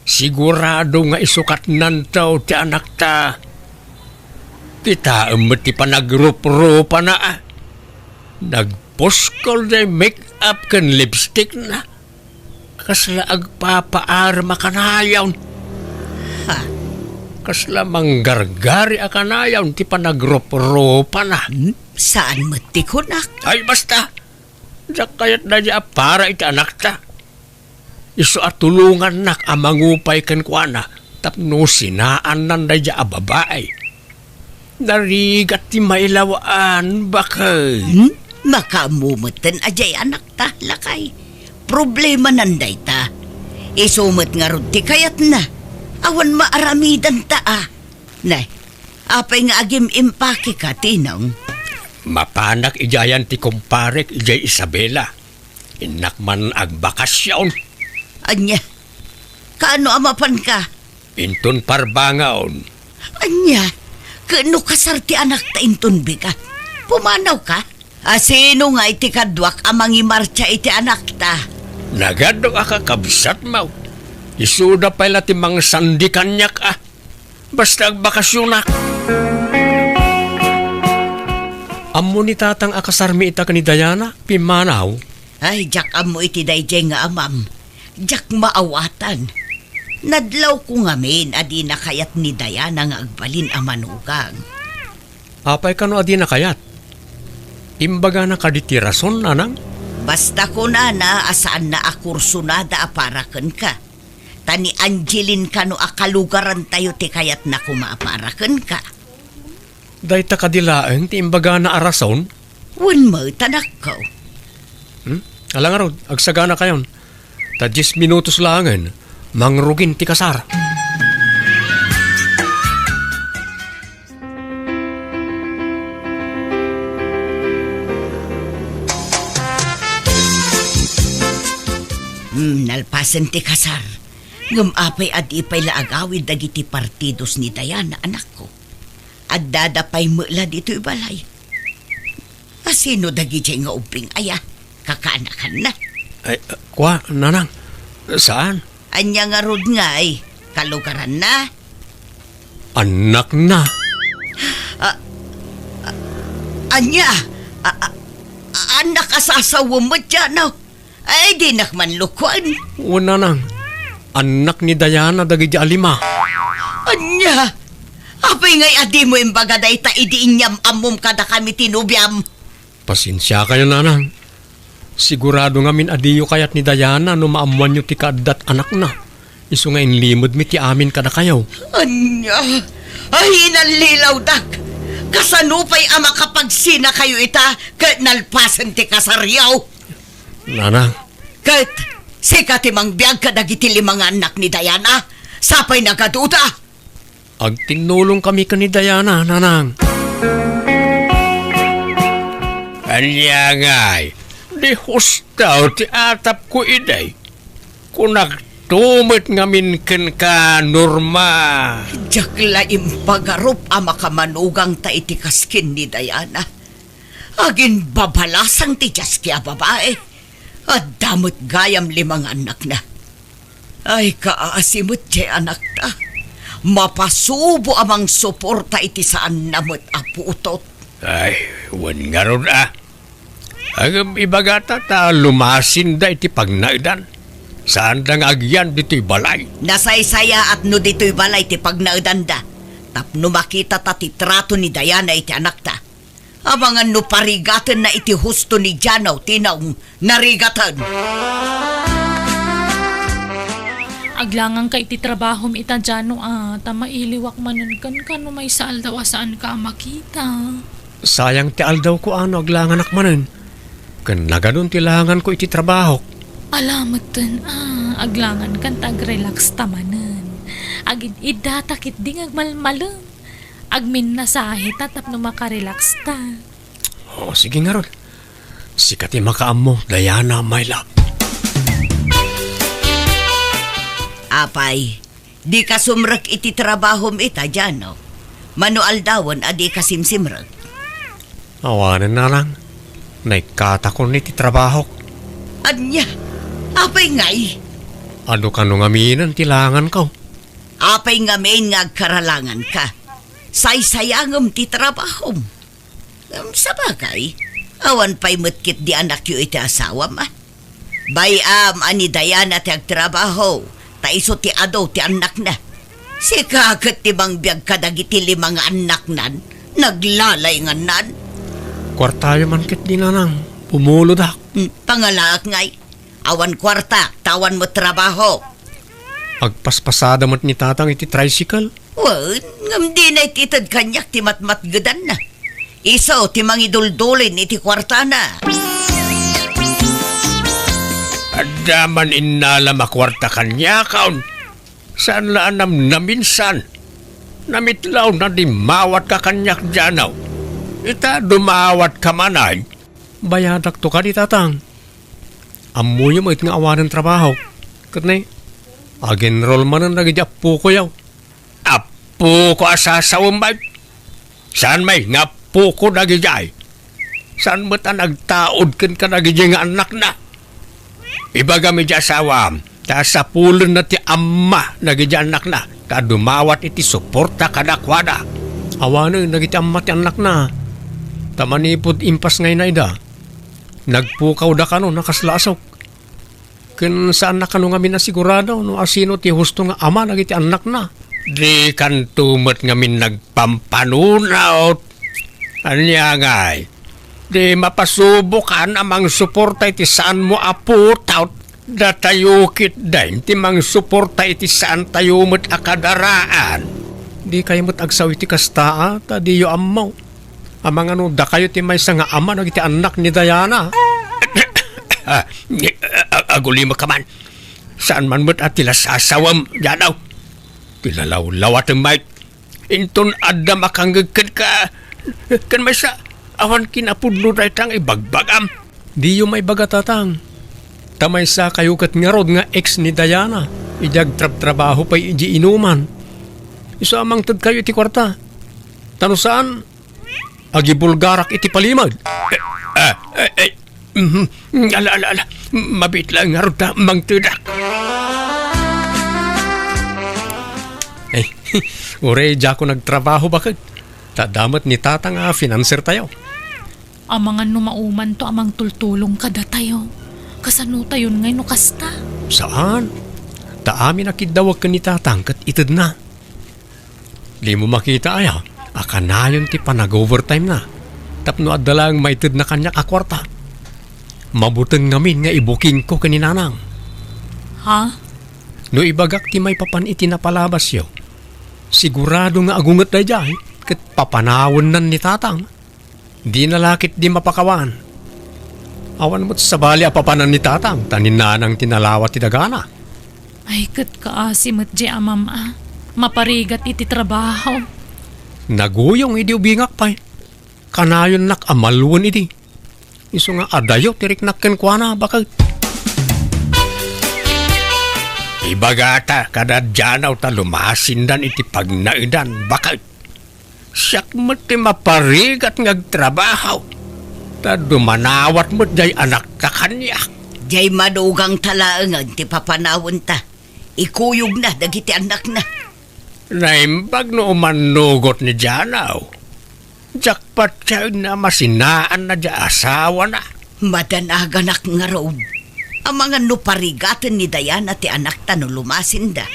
Sigurado nga isukat nantaw ti anak ta. Kita ti panagrup-rupa na Nagposkol na make-up kan lipstick na. Kasla agpapaarma kanayaw. Ha? Kasla manggargari a kanayaw ti panagrup-rupa na. Saan mo't ti kunak? Ay basta. Diyak kayat na diya para iti anak ta. Iso at tulungan nak amangupay kan kuana. Tapno sinaan nan na diya a babae. Narigat ti mailawaan bakay. Makamumutan ajay anak ta, lakay. Problema nanday ta. Isumot nga ron ti kayat na. Awan maaramidan ta Nay, apay nga agim impake ka, tinong. Mapanak ijayan ti kumparek ijay Isabela. Inak man ag bakasyon. Anya, kaano amapan ka? Intun parbangaon. Anya, kaano kasarti anak ta inton biga? Pumanaw ka? Sino nga iti kadwak amang imarcha iti anak ta? Nagadok akakabsat mo. Isuda pala ti mga sandi kanyak Basta ag bakasyonak. Amo ni tatang akasarmi ita ni Diana, pimanaw. Ay, jak amo iti dayjay nga amam. Jak maawatan. Nadlaw ko ngamin adi na kayat ni Diana nga agbalin ang manugang. Apay ka no adi na kayat? Imbaga na kaditi rason, nanang? Basta ko na asaan na akursunada aparaken ka. Tani Angeline ka no akalugaran tayo ti kayat na kumaaparaken ka. Dahita kadilaeng ti imbaga na arason? Wan mo, tanak ko. Alang araw, agsagana kayon. Ta 10 minutos langan, mangrugin ti kasar. Nalpasan ti kasar. Ngumapay adipay laagawid dagiti partidos ni Diana, anak ko. At dadapay mula dito'y balay. Asino dagiti nga uping aya? Kakaanakan na. Ay, kwa, nanang? Saan? Anya nga rod nga ay, kalugaran na. Anak na. Anya, anak asasawa mo dyan, no? Ay, di nakman lukwan. Wala nang. Anak ni Diana dagiti alima. Anya, apay ngay adi mo imbaga day ta idiinyam amom kada kami tinubyam. Pasensya kayo, nanang. Sigurado nga min adiyo kayat ni Diana no maamuan nyo ti kaadat anak na. Isu nga inlimod mi ti amin kada kayaw. Anya, ay inalilaw dak. Kasanupay ama kapag sina kayo ita, kat nalpasan ti kasaryaw. Nanang. Kat, sika ti mang biag kadagiti limang anak ni Diana, sapay nagaduda. Agtinulong kami ka ni Diana, nanang. Anya ngay, di hustaw ti atap ko iday. Kunak tumit ngamin ken ka norma. Jakla impagarup ama kamanugang ta iti kaskin ni Diana. Agin babalasang ti jaski a babae. At damot gayam limang anak na. Ay kaasimot ti anak ta. Mapasubo amang suporta iti saan namot aputot. Ay, wan nga ron Agam ibagata ta lumasin da iti pagnaidan. Saan dang agyan dito'y balay? Nasaysaya at no dito'y balay ti pagnaidan da. Tapno makita ta ti trato ni Diana iti anak ta. Abangan no parigatan na iti husto ni Janaw tinaong narigatan. Aglangan ka iti trabaho mi ita Jano tama iliwak manan kan no may saal daw saan ka makita. Sayang ti aldaw ko aglangan akmanen. Kan naganon ti langan ko iti trabaho. Alamat dun, aglangan kan tag-relax tamanan. Agin idatakit ding agmalmalang. Agmin nasahe tatap no makarelax ta. Sige nga ron. Sikati makaamo, Diana, my love. Apay, di ka sumrek iti trabaho ita dyan, no? Manual dawon adi ka simsimrek. Awanan na lang. Naikata ko ni ti trabaho. Anya, apay ngay? Ano ka nung aminan ti langan ko? Apay nga main nga agkaralangan ka. Saysayangam ti trabaho. Sa bagay, awan pa'y mutkit di anak yu iti asawa ma. Bayam ani Diana ti agtrabaho, ta iso ti adaw ti anak na. Si kagat ti bang biag kadagiti limang anak nan, naglalay nga nan. Kwartayo man kit di nanang, pumulo dak. Pangalaak ngay, awan kwarta, tawan mo trabaho. Agpaspasada mo't ni tatang iti tricycle. Wan, ngam di na ititad kanyak ti matmatgadan na. Iso ti mangiduldulin iti kwarta na. Adaman inala makwarta kanya kaon. Saan laan na minsan? Namitlaw na di mawat ka kanyak djanaw. ita dumawat ka manay. Bayadak to ka di tatang. Amoy mo it nga awan ng trabaho. Katnay, agenrol man ang nagidya po ko yaw. Apo ko asasawang ba? Saan may nga po ko nagijay? Saan mo ta nagtaod ka nagijay nga anak na? Ibaga mi di asawam, ta sa pulon na ti amma nagijay anak na, ta dumawat iti suporta kadakwada. Awan nagiti amat anak na. Tamanipod impas ngay na ida. Nagpukaw da ka no, nakaslasok. Kun saan na ka no nga minasigurado, no asino ti husto nga ama nagiti anak na. Di kan tumat ngamin nagpampanunaw. Anya ngay, di mapasubukan amang suporta iti saan mo aputout. Datayukit din, ti mang suporta iti saan tayo mo't akadaraan. Di kayo mo't agsaw iti kastaa, ta di yo amaw. Amang ano, da kayo ti may nga ama nagiti anak ni Diana. Aguli mo ka man. Saan man mo't at tila sasawam, Janaw? Tilalaw-lawat ang mic. Inton adda makanggagkan ka. Kan may sa awan kinapudlo na itang ibagbagam. Di yung may bagatatang. Tamay sa kayo kat nga rod nga ex ni Diana. Idag trabaho pa iji inuman. Isa amang tad kayo iti kwarta. Tano saan? Agi bulgarak iti palimag. Ala. Mabit lang nga rod na mang tudak. Ure, di ako nagtrabaho bakit? Tadamat ni tata nga financer tayo. Amang ano mauman to amang tultulong kada tayo. Kasano tayo ngay no kasta? Saan? Taami nakidawag ka ni tatang kat itid na. Di mo makita aya, akanayon ti panag-overtime na. Tapno adalang maitid na kanya akwarta. Mabuteng ngamin nga ibuking ko kaninanang. Ha? No ibagak ti may papan iti napalabas yo. Sigurado nga agungat na dyan, kat papanawon nan ni tatang. Di nalakit di mapakawan. Awan mo't sabali apapanan ni tatang, taninanang tinalawat ti dagana. Ay kat kaasimot di amam maparigat iti trabaho. Naguyong idi ubingak pa. Kanayon nak amalwon idi. Iso nga adayo tirik nakken kwa na bakit. Ibagata kada Janaw ta lumasindan iti pagnaidan bakit. Siyak mo ti maparigat ngagtrabaho. Ta dumanawat mo jay anak ta kanya. Jay madugang talaangan ti papanawon ta. Ikuyog na dagiti anak na. Naimbag no umanugot ni Janaw. Jakpat siya na masinaan na dya asawa na. Madanaganak nga road. Ang mga nuparigatan ni Diana ti anak ta no lumasinda.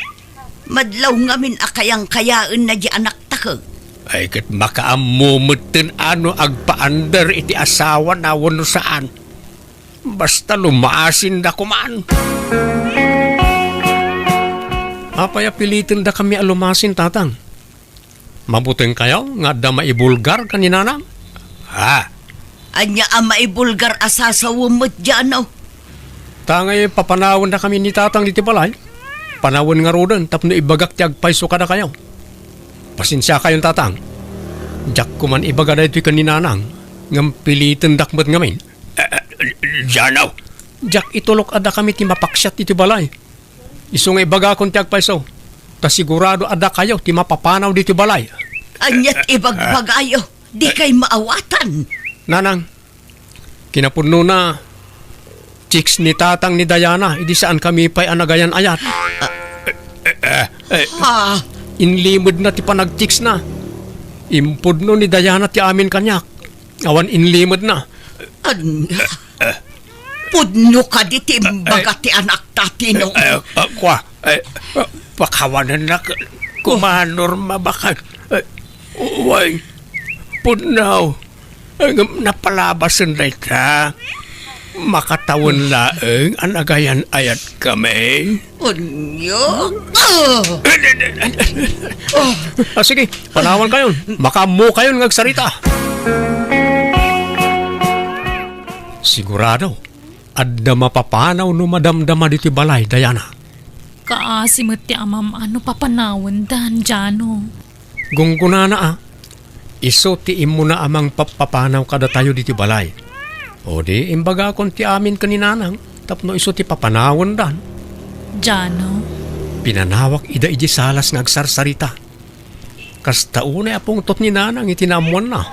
Madlaw ngamin akayang kayaan na di anak ta ka. Ay kat makaamumutin ano agpaandar iti asawa na wano saan. Basta lumasinda kuman. Apaya pilitin da kami alumasin tatang. Mabuting kayo nga da maibulgar kaninanang. Ha? Anya ang maibulgar asasawam mo't Janaw. Tangay papanawon na kami ni tatang diti balay. Panawon nga rodan tapno ibagak ti agpayso kada kayo. Pasensya kayong tatang. Jak ko man ibaga na ito'y kaninanang ngam pilitin dakmat ngamin. Janaw. Jak itulok ada kami ti mapaksyat iti balay. Iso nga ibaga akong ti agpayso. Ta sigurado ada kayo ti mapapanaw diti balay. Anyat ibagbagayo. Di kay maawatan. Nanang, kinapuno na chicks ni tatang ni Diana, idi saan kami pa'y anagayan ayat. Ha? Inlimod na ti panag-chicks na. Impudno ni Diana ti amin kanyak. Awan inlimod na. Anya? Pudno ka di ti baga ti anak tatino. Pakawanan na kumanor mabakat. Uway, pudnaw. Napalabasan na ita. Makatawon laeng anagayan ayat kami. Onyo? Sige, panawan kayon. Makamu kayon ngagsarita. Sigurado, adda mapapanaw no madamdama diti balay, Diana. Kaasimot ti amam ano papanawon dan Jano. Gungkunana Iso ti imo na amang papapanaw kada tayo diti balay. O di imbaga kon ti amin kaninanang tapno iso ti papanawon dan. Jano, Pinanawak ida iji salas nga agsarsarita. Kasta unay apong tot ni nanang itinamuan na.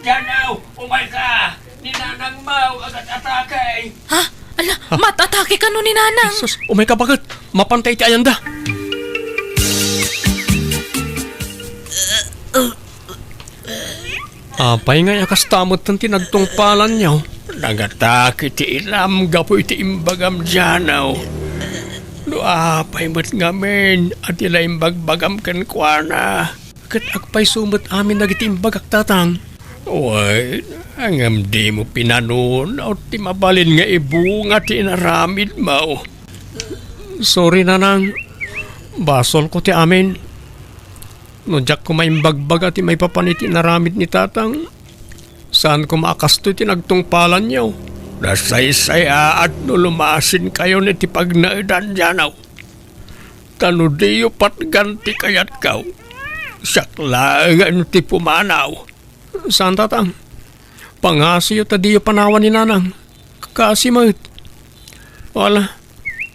Janaw, umay ka! Ninanang mau agad atake! ha? Ala, matatake ka no ni Nanang. Sus, umay ka bagat. Mapantay ti ayanda. Apay nga yakastamot ng tinagtungpalan niyo. Nagatake ti ilam gapo iti imbagam janaw. No apay mat ngamin at ila imbagbagam kan kuana. Kat agpay sumot amin nagitimbag tatang. Uy, angam di mo pinanon o ti mabalin nga ibunga ti inaramid mo. Sorry nanang. Basol ko ti amin. No jak ko maimbagbag at may papaniti naramid ni tatang. Saan ko maakasto ti nagtungpalan niyo? Nasaysay at no lumasin kayo ni ti pagnaidan janaw. Tano diyo patganti kayat kaw. Saklangan ti pumanaw. Saan tatang? Pangasiyo ta diyo panawan ni nanang. Kakasimot. Wala.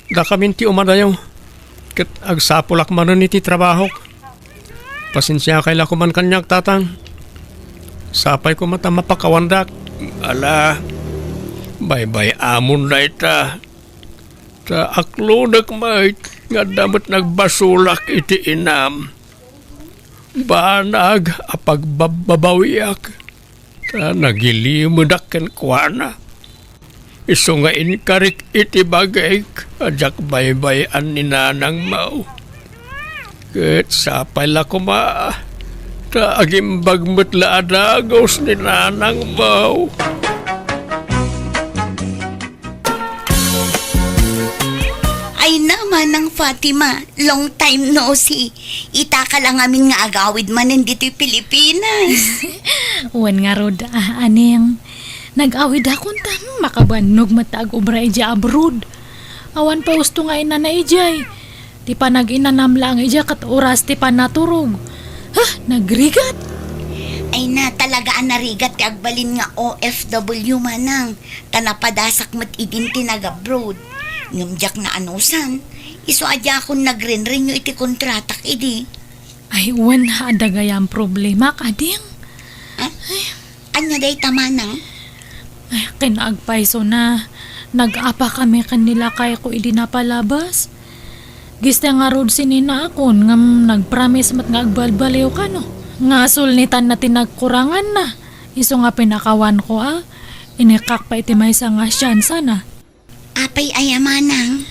Da kami ti umadayaw. Kat agsapulak manon iti trabaho. Pasensya kay lakuman kanyak tatang. Sapay ko mata mapakawandak. Ala, bye-bye amon na ita. Ta aklunak mait nga damat nagbasulak iti inam. Banag apagbabawiak. Ta nagilimudak ken kuana. Iso nga inkarik iti bagay ajak bye-bye an ni nanang mau. Ket sapay la kuma. Ta agimbag mutla adagos ni nanang mau. Ay naman ang Fatima, long time no see. Ita ka lang amin nga agawid man dito'y Pilipinas. Wan nga rod, aning. Nag-awid akong tang makabanog matag ubra ija abroad. Awan pa gusto nga ina na ijay. Ti pa nag-inanam lang ija kat oras ti pa naturog. Nagrigat. Ay na talaga ang narigat ti agbalin nga OFW manang. Tanapadasak mat idin ti nag-abroad. Ngamjak na anusan. Iso adya akong nagren-renew iti kontratak idi. Ay, wan adagayang problema kading. Anya day tamanang? Ay, kinagpaiso na. Nag-apa kami kanila kaya ko idi napalabas. Giste nga rod sinina akon ngam nagpromise mat nga agbalbaliw ka no. Nga sulnitan na tinagkurangan na. Iso nga pinakawan ko Inikak pa iti may nga siyansa na. Apay ayamanang.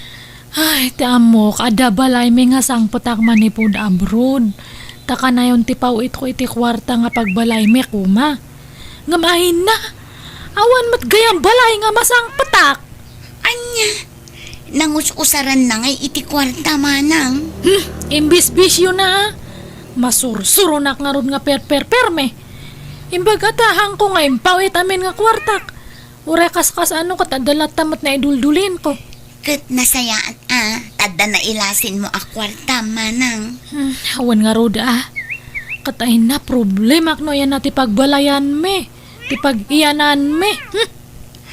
Ay, ti amok, ada balay may nga sangputak manipod abroad. Taka na yun ti pauit ko iti kwarta nga pagbalay may kuma. Ngamahin na. Awan mat gayang balay nga masangputak. Anya? Nangus-usaran na ngay iti kwarta manang. Imbis-bisyo na. Masursuronak nga ron nga per-per-perme. Imbaga tahang ko nga impawit amin nga kwartak. Urekas-kas ano ka tadalat tamat na iduldulin ko. Kat nasayaan tada na ilasin mo a kwarta manang. Awan nga rod Katahin na problema no yan na ti pagbalayan me. Ti pag-iyanan me.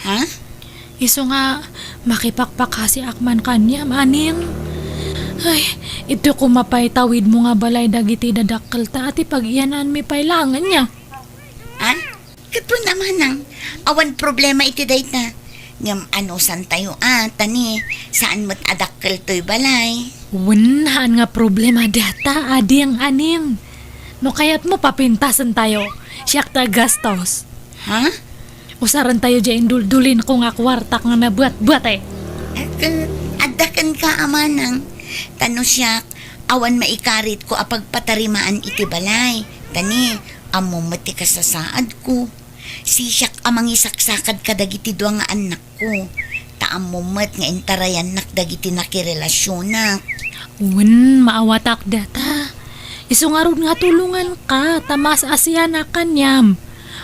Ha? Iso nga makipakpakasi akman kanya maning. Ay, ito kumapay tawid mo nga balay dagiti dadakkel ta ati pag-iyanan me pailangan niya. Ha? Kapo naman ang awan problema iti dayta. Ngam san tayo tani saan mo't adakkel to'y balay. Wanahan nga problema data ading aning. No kayat mo papintasan tayo. Siyak ta gastos. Ha? Usaran tayo dyan duldulin ko nga kwartak nga nabuat-buat Adakan ka amanang. Tano siyak awan maikarit ko apagpatarimaan iti balay. Tani amo mati kasasaad ko. Si siyak amang isaksakad kadagiti dua nga anak ko. Taam mo mat nga intarayan nak dagiti nakirelasyonak. Maawatak data. Iso nga ron nga tulungan ka. Tamas asyan na kanyam.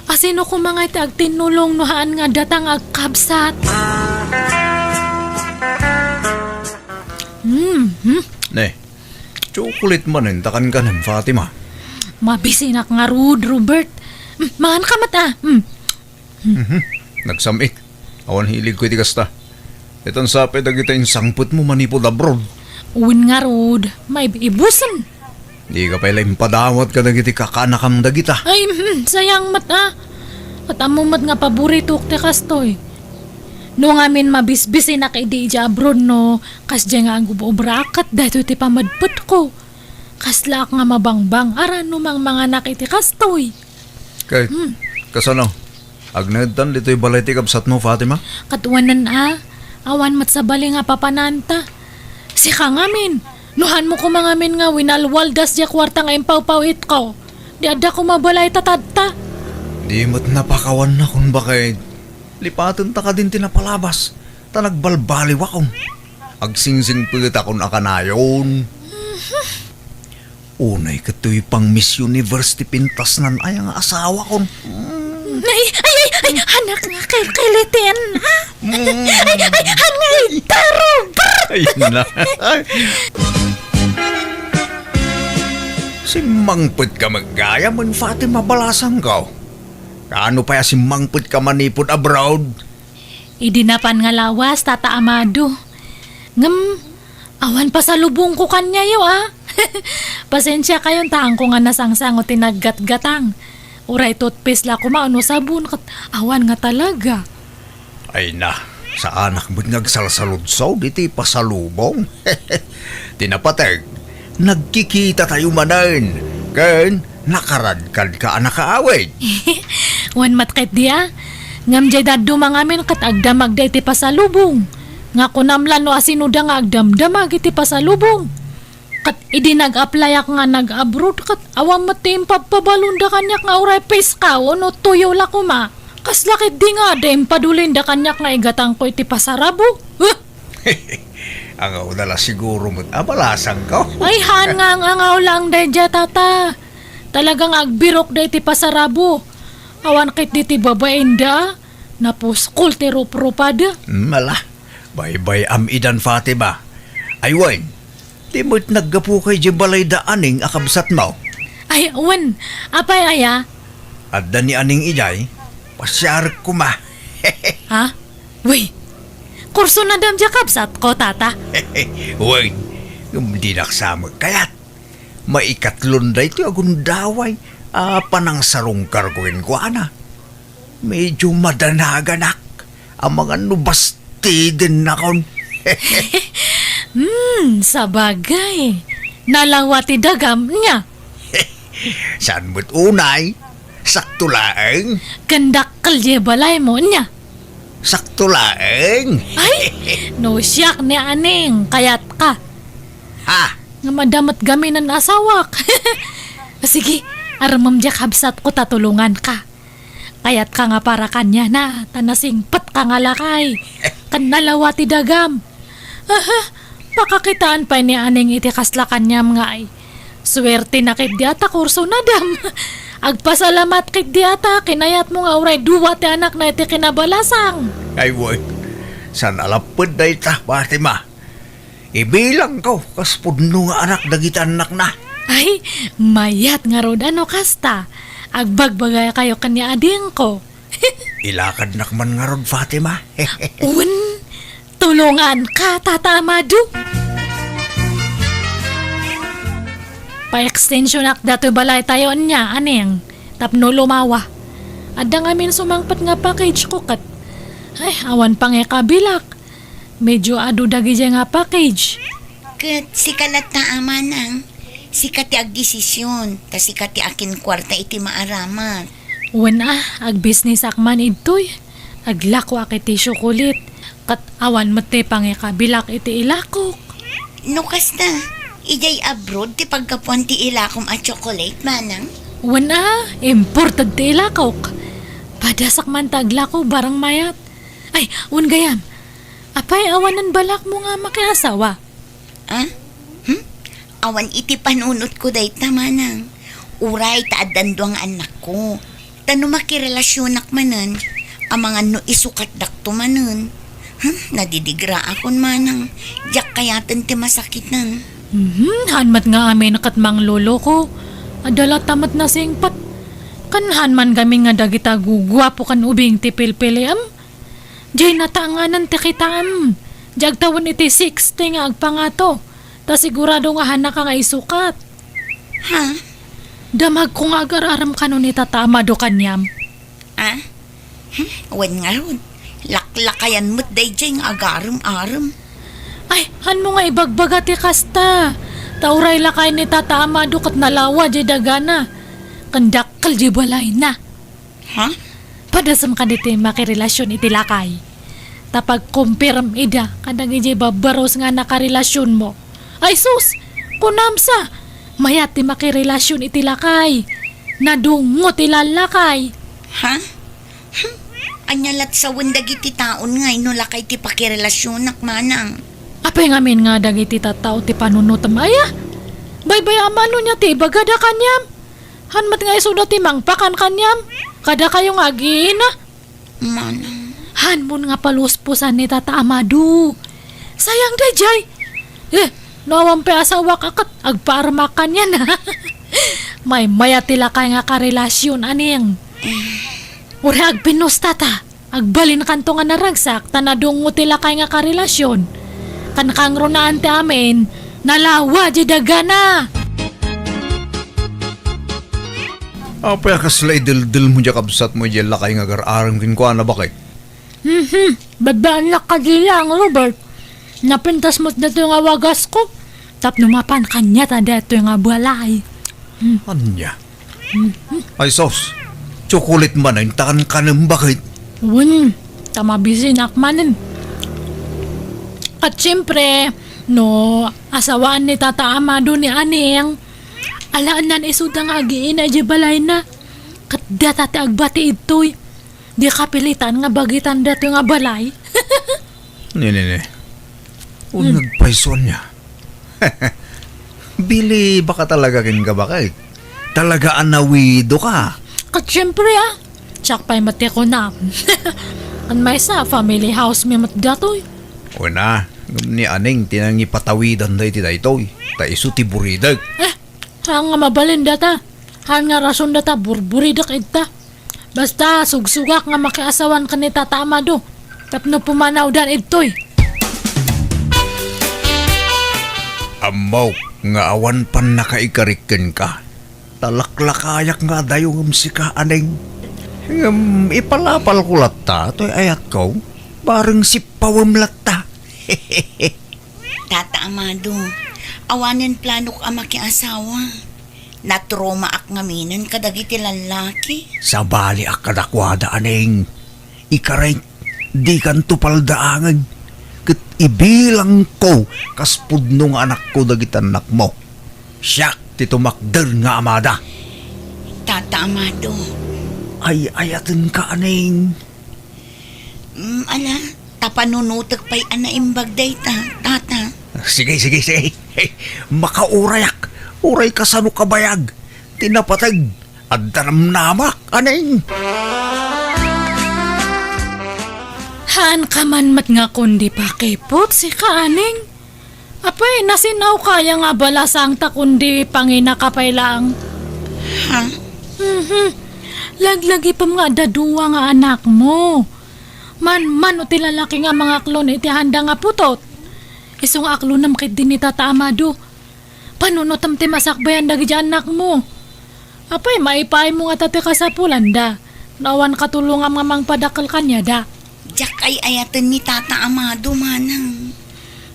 Asino ko mga iti agtinulong nohaan nga datang agkabsat. Ne, chocolate man takan ka ng Fatima. Mabisinak nga rud, Robert. Mangan ka mata. Nagsamik. Awan hilig ko iti kasta. Itan sapay dagita yung sangput mo manipod abroad. Uwin nga rod, may ibusan. Di ka pala impadawat ka dagiti kakanakam dagita. Ay, sayang mata. At amumat nga paborito ti kastoy. No ngamin mabisbisi na kay di abroad no, kas dyan nga ang gubobrakat dahito ti pamadput ko. Kasla nga mabangbang aran no mga nakiti kastoy. Kay, kasano? Agnedan dito'y balay ti kabsat mo, Fatima? Katuwanan awan mat sa bali nga papananta. Si ka ngamin, nuhan mo ko mga min nga winalwaldas di kwarta nga impaw-pawit ko. Di ada ko mabalay tatadta. Di mo't napakawan na kung bakit. Lipatan ta ka din tinapalabas. Ta nagbalbaliw akong. Agsingsing pagit akong akanayon. Unay kato'y pang Miss Universe ti pintas nan ay ang asawa kong. Ay, anak nga kay Leten, ha? Ay, hangay, taro, Ayun na. Si Mangput ka maggaya man, Fatima, balasang ka. Kaano pa si Mangput ka manipod abroad? Idinapan nga lawas, Tata Amado. Awan pa sa lubong ko kanya yo, ah. Pasensya kayon taang ko nga nasangsang o tinaggat-gatang. Uray toothpaste la ko maano sabon kat awan nga talaga. Ay na, sa anak mo't ngagsalsaludsaw, diti pasalubong. Tinapatag, nagkikita tayo manan. Ken, nakaradkad ka anak kaawit. Wan matkit dia, ngam jay daddo mangamin kat agdamag da iti pasalubong. Nga kunamlan no asinuda nga agdamdamag iti pasalubong. Kat idi nag-applyak nga nag-abroad kat awam matim papabalunda kanyak nga uray peska o no tuyo la kuma. Kas lakit di nga dem padulin da kanyak nga igatang ko iti pasarabo. Ang udala siguro mo't abalasang ka. Ay han nga ang angaw lang dayja tata. Talagang agbirok da iti pasarabo. Awan kit di ti babaen da. Napos ti rup-rupada. Mala, bye-bye amidan Fatima. Aywan. Di mo't naggapu kay di balay da aning akabsat mo. Ay, awan. Apay aya? At da ni aning ijay, pasyar ko ma. Ha? Wey, kurso na dam jakabsat ko, tata. Uy, hindi naksamag kayat. Maikatlon da ito agundaway. Panang sarungkar ko ana. Medyo madanaganak. Ang mga nubasti din na kon. Sabagay. Nalawati dagam niya. Saan mo't unay? Sakto laeng? Kandak kalye balay mo niya. Sakto laeng? Ay, no siyak ni aning, kayat ka. Ha? Nga madamat gamin ang asawak. Sige, aramam jak habsat ko tatulungan ka. Kayat ka nga para kanya na, tanasing pat ka nga lakay. Kanalawati dagam. Pakakitaan pa ni aning iti kasla kanyam nga ay. Swerte na kit diata kurso na dam. Agpasalamat kit diata, kinayat mo nga uray duwa ti anak na iti kinabalasang. Ay woy, san alapod na ita, Fatima? Ibilang ko, kas pudno nga anak dagita anak na. Ay, mayat nga rod ano kasta. Agbagbagay kayo kanya ading ko. Ilakad nakman nga rod, Fatima. Tulungan ka, Tata Amado. Pa-extension ak dato balay tayo niya, aneng. Tapno lumawa. Ada nga min sumangpat nga package ko kat. Ay, awan pang kabilak. Medyo adu dagi nga package. Kat sikalat na amanang. Sikat ti agdesisyon. Ta sikat ti akin kwarta iti maaramat. Ag-business akman itoy. Aglako akiti sukulit. Kat awan mati pang kabilak iti ilakok. Nukas na, ijay abroad ti pagkapuan ti ilakom at chocolate, manang. Imported ti ilakok. Padasak man taglako barang mayat. Ay, gayam. Apay awanan balak mo nga makiasawa. Awan iti panunot ko dayt na, manang. Uray taadando ang anak ko. Tano makirelasyonak manan, ang mga no isukat dakto manan. Nadidigra akon manang. Diyak kayatan ti masakit nan. Hanmat nga amin nakatmang lolo ko. Adala tamat na singpat. Kanhan man kami nga dagita gugwapo kan ubing ti pilpiliam. Diyay natanganan ti kitam. Diyag tawon iti 60 nga agpangato. Ta sigurado nga hanak nga isukat. Ha? Damag ko nga agararam kano ni tatama do kanyam. Ah? Wen nga ron. Laklakayan mo't day dyan agaram-aram. Ay, han mo nga ibagbaga ti kasta. Tauray lakay ni tatama do kat nalawa di dagana. Kandakal di balay na. Ha? Padasam ka diti makirelasyon iti lakay. Tapag kumpirm ida kadang iti babaros nga nakarelasyon mo. Ay sus, kunamsa, mayat ti makirelasyon iti lakay. Nadungot ilalakay. Ha? Anyalat sa wendag iti taon nga inulakay ti pakirelasyonak manang. Apay ngamin nga dagiti tataw ti panunutam aya. Baybay amano niya ti bagada kanyam. Hanmat nga iso ti mangpakan kanyam. Kada kayong agina. Manang. Hanmon nga paluspusan ni Tata Amado. Sayang dayjay. Nawampe asawa kakat agparmakan yan ha. May mayatila kay nga karelasyon aning. Uri agpinos tata. Agbalin kanto nga naragsak tanadungo tila kay nga karelasyon. Kankangro na ante amin. Nalawa di dagana. Apay kaslay dil mo dya kabsat mo dyan lakay nga gar-arang kinkwa na bakit? Babaan lang ka lang, Robert. Napintas mo't na nga wagas ko. Tap numapan kanya tanda ito nga balay. Anya? Ay sos, chocolate man ay takan ka ng bakit? Tamabisin akmanin. At siyempre, no, asawaan ni Tata Amado ni Aning, alaan nan isudang agiin ay balay na. Kat datati agbati ito'y. Di kapilitan nga bagitan dato nga balay. Nene. Nagpaiso niya. Bili baka talaga kin ka bakit? Talaga anawido ka. Kat siyempre tsak pa'y mati ko na. Kan may sa family house may mat datoy. O na, ni Aning tinangi patawidan da iti daytoy. Ta iso ti buridag. Hang nga mabalin data. Hang nga rason data burburidak ita. Basta sugsugak nga makiasawan ka ni Tata Amado. Tapno pumanaw dan ito'y. Amaw, nga awan pan nakaikarikin ka. Talaklakayak nga dayong si ka Aning. Ipalapal ko latta, to'y ayat ko. Bareng si pawam latta. Tata Amado, awanin plano ka makiasawa. Natroma ak ngaminan kadagiti lalaki. Sa bali ak kadakwada Aning. Ikaray, di kan tupaldaangan. Kat ibilang ko kaspudno nga anak ko dagiti anak mo. Siyak ti tumakder nga amada. Tata Amado. Ay ayaten ka Aning. Ala, tapanunutag pa'y anaimbag day tata. Sige. Hey, makaurayak. Uray ka sa kabayag. Tinapatag. At namak, Aning. Haan ka man mat nga kundi pa kipot si ka Aning. Apay, nasinaw kaya nga bala sang ta kundi pangina kapay lang. Ha? Laglagi pa mga daduwa nga anak mo. Man o tilalaki nga mga klon iti handa nga putot. Isong aklo na makit din ni Tata Amado. Panunotam ti masakbayan dagi anak mo. Apay, maipay mo nga tate ka sa pulanda. Nawan katulong ang mamang padakal kanya da. Diyak ay ayatan ni Tata Amado manang.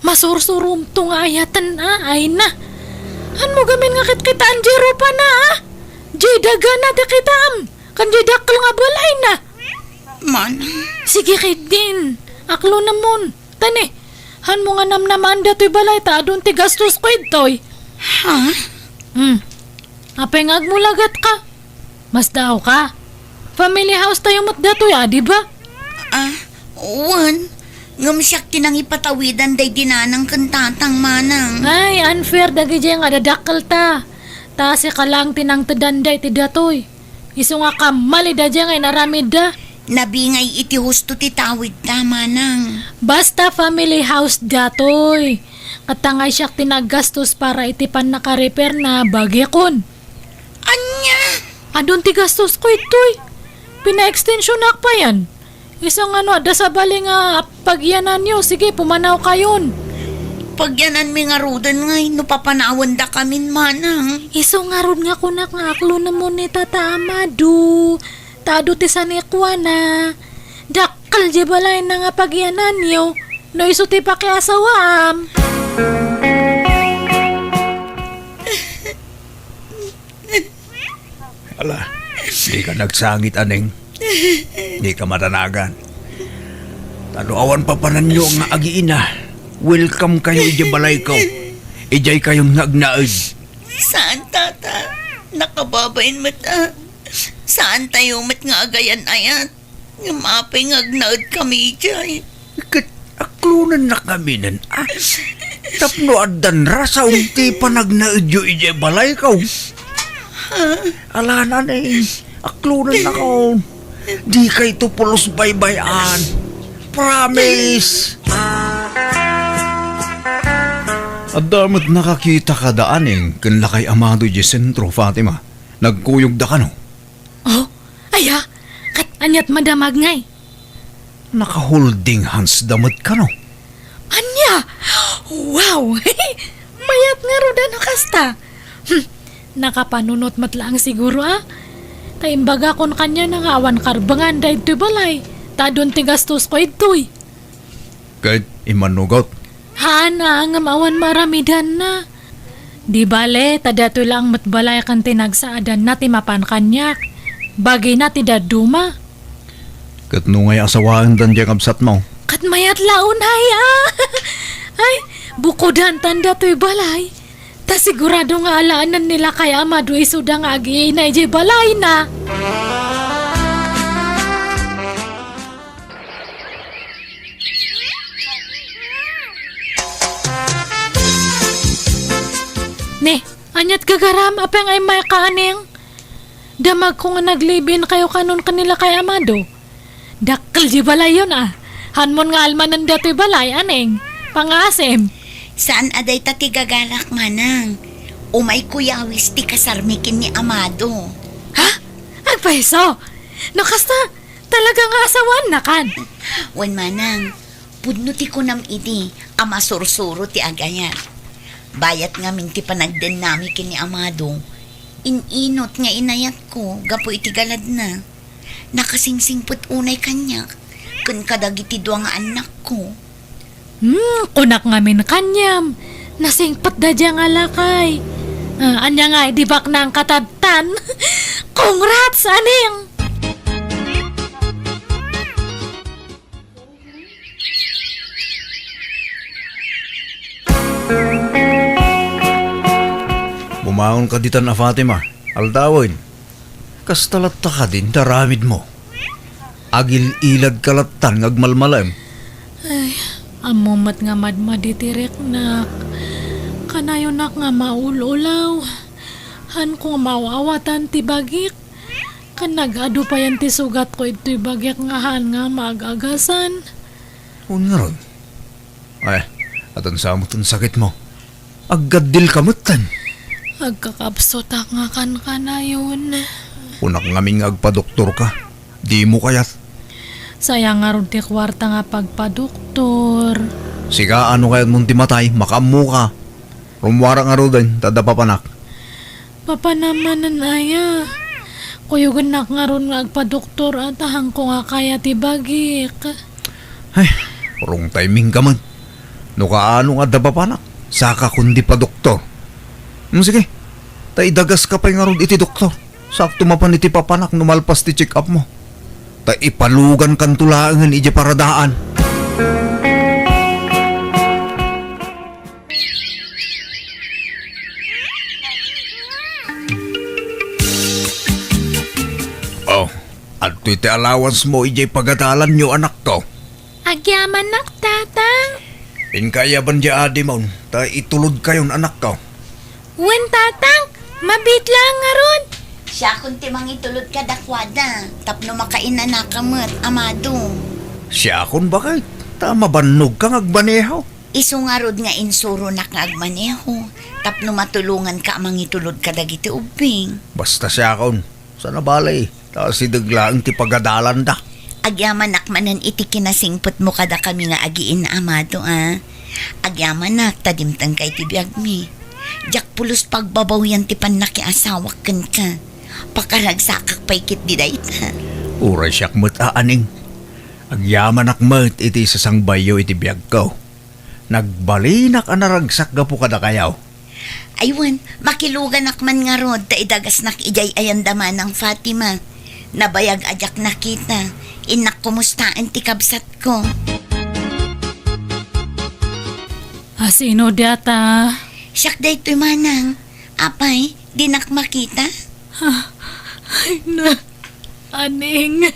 Masursurum to nga ayatan ay na. Han mo gamin nga kita anjero pa na Jay daga na di kitam. Kan jay dakal nga balay na. Manang. Sige kit din. Aklo na mon. Tani, han mo nga namnaman dato'y balay ta adun ti gastos ko ito'y. Ha? Apay nga agmulagat ka. Mas daw ka. Family house tayo mat dato'y di ba? Ngam siyak tinang ipatawidan day dinanang kantatang manang. Ay, unfair dagi dyan nga dadakal ta. Ta si ka lang tinang tadanday ti datoy. Iso nga kamali da dyan nga naramid da. Nabingay iti husto ti tawid ta manang. Basta family house datoy. Katangay siyak tinagastos para iti pan nakarepair na bagekon. Anya? Adon ti gastos ko ito'y. Pina-extension na pa yan. Isang ada sa bali nga pagyanan nyo. Sige, pumanaw kayon. Pagyanan mi nga rudan ngay, no papanawan da kamin manang. Iso nga rod nga kunak nga aklo na mo ni Tata Amado. Tado ti sanikwa na. Dakal di balay na nga pagyanan nyo. No iso ti pakiasawaam. Ala, di ka nagsangit, aneng. Di ka matanagan. Taluawan pa pananyo nga agiina. Welcome kayo ijay balay ko. Ijay kayong nagnaid. Saan, tata? Nakababain mata. Saan tayo mat nga agayan ayat? Nga mapay nga agnaad kami ijay. Kat aklunan na kami nan. Tapno adan rasa unti pa nagnaid yu ijay balay ko. Ala na aklunan na ko. Di kay to pulos baybayan. Promise. At damat nakakita ka daaning kan lakay Amado di sentro, Fatima. Nagkuyog da ka no? Oh, aya. Kat anyat madamag ngay. Naka-holding hands damot ka no? Anya! Wow! Mayat nga roda na kasta. Nakapanunot matlaang siguro Taimbaga kon kanya nangawan karbangan dahil ito'y balay. Tadon ti gastos ko ito'y. Kahit imanugot. Hana, nga mawan maramidan na. Di bale, tadato'y lang matbalay kan tinagsaadan na timapan kanyak. Bagay na ti daduma. Kat nungay asawaan dan diyang absat mo. Kat mayat laon hay Ay, bukodan tanda to'y balay. Ta sigurado nga alaanan nila kay Amado isuda nga agi na ijay balay na. Ne, anyat gagaram apeng ay may kaaning. Damag ko nga naglibin kayo kanon kanila kay Amado. Dakkel di balay yun Hanmon nga almanan dato'y balay, aneng. Pangasem. Saan aday ta ti gagalak manang? Umay kuyawis ti kasarmikin ni Amado. Ha? Agpaiso? No kasta, talaga nga asawan na kan. Wan manang, pudno ti kunam iti, ama sursuro ti agayat. Bayat nga min ti panagden nami kin ni Amado. Ininot nga inayat ko, gapo iti galad na. Nakasingsingput unay kanya, kun kadagiti dua nga anak ko. Kunak nga min kanyam. Nasingpat da dya nga lakay. Anya nga, dibak na ang katadtan. Congrats, aning! Bumangon ka ditan na Fatima. Aldawin. Kastalat ta ka din, daramid mo. Agil ilad kalatan ngagmalmalam. Ay, amumat nga madmaditirek na. Kanayon nak nga maululaw. Han ko mawawatan ti bagik. Kanagado pa yan ti sugat ko ito'y bagik nga han nga magagasan. Unaron. Ay, atan sa amutan sakit mo. Aggadil kamutan. Agkakapsotak nga kan kanayon. Unak ngamin nga agpadoktor ka. Di mo kayat. Sayang nga ron ti kwarta nga pagpadoktor. Siga ano kayat mong timatay, makamu ka. Rumwara nga ron, tada papanak. Papa naman nanaya. Kuyugan na nga ron nga agpadoktor at ahang ko nga kaya ti bagik. Ay, rong timing ka man. No kaano nga dabapanak, saka kundi pa doktor. Sige, taidagas ka pa nga ron iti doktor. Sakto mapan iti papanak, numalpas ti check up mo. Ta ipalugan kan tulaangan iti paradaan. Oh, at iti allowance mo iti pagatalan nyo anak ko. Agyaman nak tatang. Pinkaya ban di adi mo, ta itulod kayon anak ko. Wen tatang, mabit lang nga ron. Siya kung timang itulod ka dakwada, tapno makaina na kamot, Amado. Siya akong bakit? Tama banog kang agbaneho. Isungarod nga insuro na kaagmaneho, tapno matulungan ka amang itulod ka dagiti ubing. Basta siya akong Sa nabalay, ta si daglaang ti pagadalan da. Agyaman nakmanan iti kinasingpot mo kada kami nga agiin na amado Agyaman nak tadimtang kay ti biag mi. Jak pulos pagbabaw yan ti panakiasawak kan ka. Pakaragsakak paikit di day ta. Uray siyak mo't aaning. Agyaman akmat iti sasangbayo iti biag ko. Nagbalinak anaragsak ga po kada kayaw. Aywan, makilugan nakman nga rod ta idagas nak ijay ayandaman ng Fatima. Nabayag ajak nakita. Inak kumustaan ti kabsat ko. Sino data? Siyak day to'y manang. Apay, di nak makita? Ay na, aning,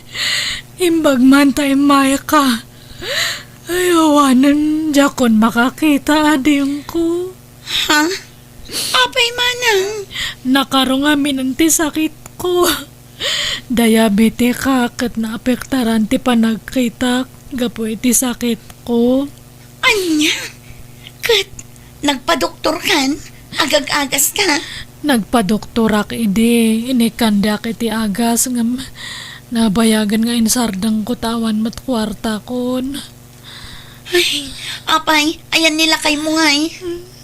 imbag man tayo maya ka. Ay, awanan jakon makakita ading ko. Ha? Apay manang? Nakarong amin ang ti sakit ko. Diabetes ka kat naapektaran ti panagkita gapoy ti sakit ko. Anya? Kat, nagpadoktor kan? Agag-agas ka? Nagpadoktorak ide, inikandak iti agas ngam nabayagan nga insardang ko tawan mat kwarta kon. Ay, apay, ayan nila kay mungay.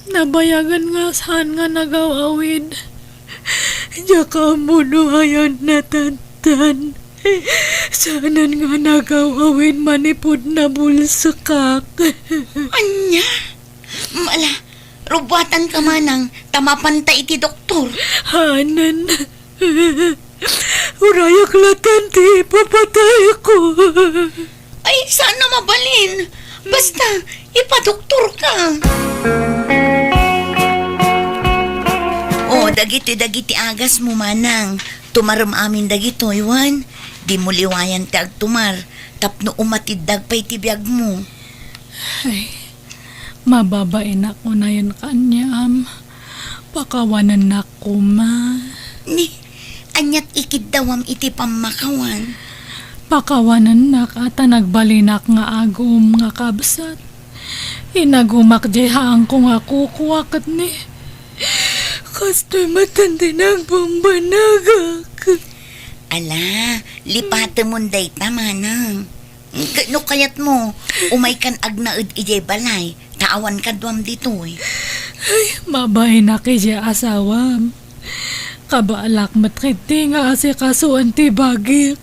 Nabayagan nga saan nga nagawawid. Jaka mo no ayan natatan. Saanan nga nagawawid manipod na bulsakak. Anya? Mala, rubatan ka manang, tamapanta iti doktor. Hanan. Urayak latan ti papatay ko. Ay, sana mabalin. Basta, ipadoktor ka. Dagiti agas mo manang. Tumaram amin dagito, iwan. Di mo liwayan ti agtumar. Tapno umatiddag pa'y tibiyag mo. Ay, mababain ako na yan kanyam. Pakawanan na ko, ma. Ni, anyat ikidawam iti pamakawan. Pakawanan na ka, nagbalinak nga agum nga kabsat. Inagumak jehang ko nga kukuwakat ni. Kasto'y matandi nagbambanagak. Ala, lipate mo day tamanang. No kayat mo, umay kan agnaud ijay balay. Taawan ka duwam ditoy. Ay, mabay na kaya asawam. Kabaalak matkiti nga asikasuan ti bagi.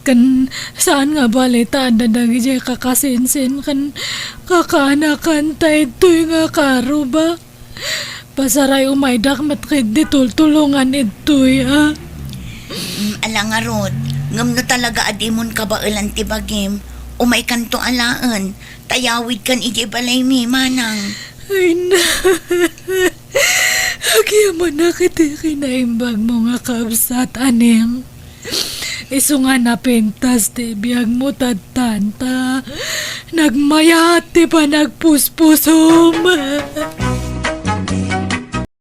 Kan saan nga balita dadag ijay kakasinsin kan kakanakan tayo ito'y nga karo ba? Pasaray umaydak matkiti tultulungan ito'y Ala nga rod, ngam no talaga adimon ka ba ilan ti bagim, umay kanto alaan, tayawid kan ije balay mi, manang. Ay na, agyaman na kita kinaimbag mo nga kabsat, aneng. Iso nga napintas ti biyag mo tatanta, nagmayati pa nagpuspusom.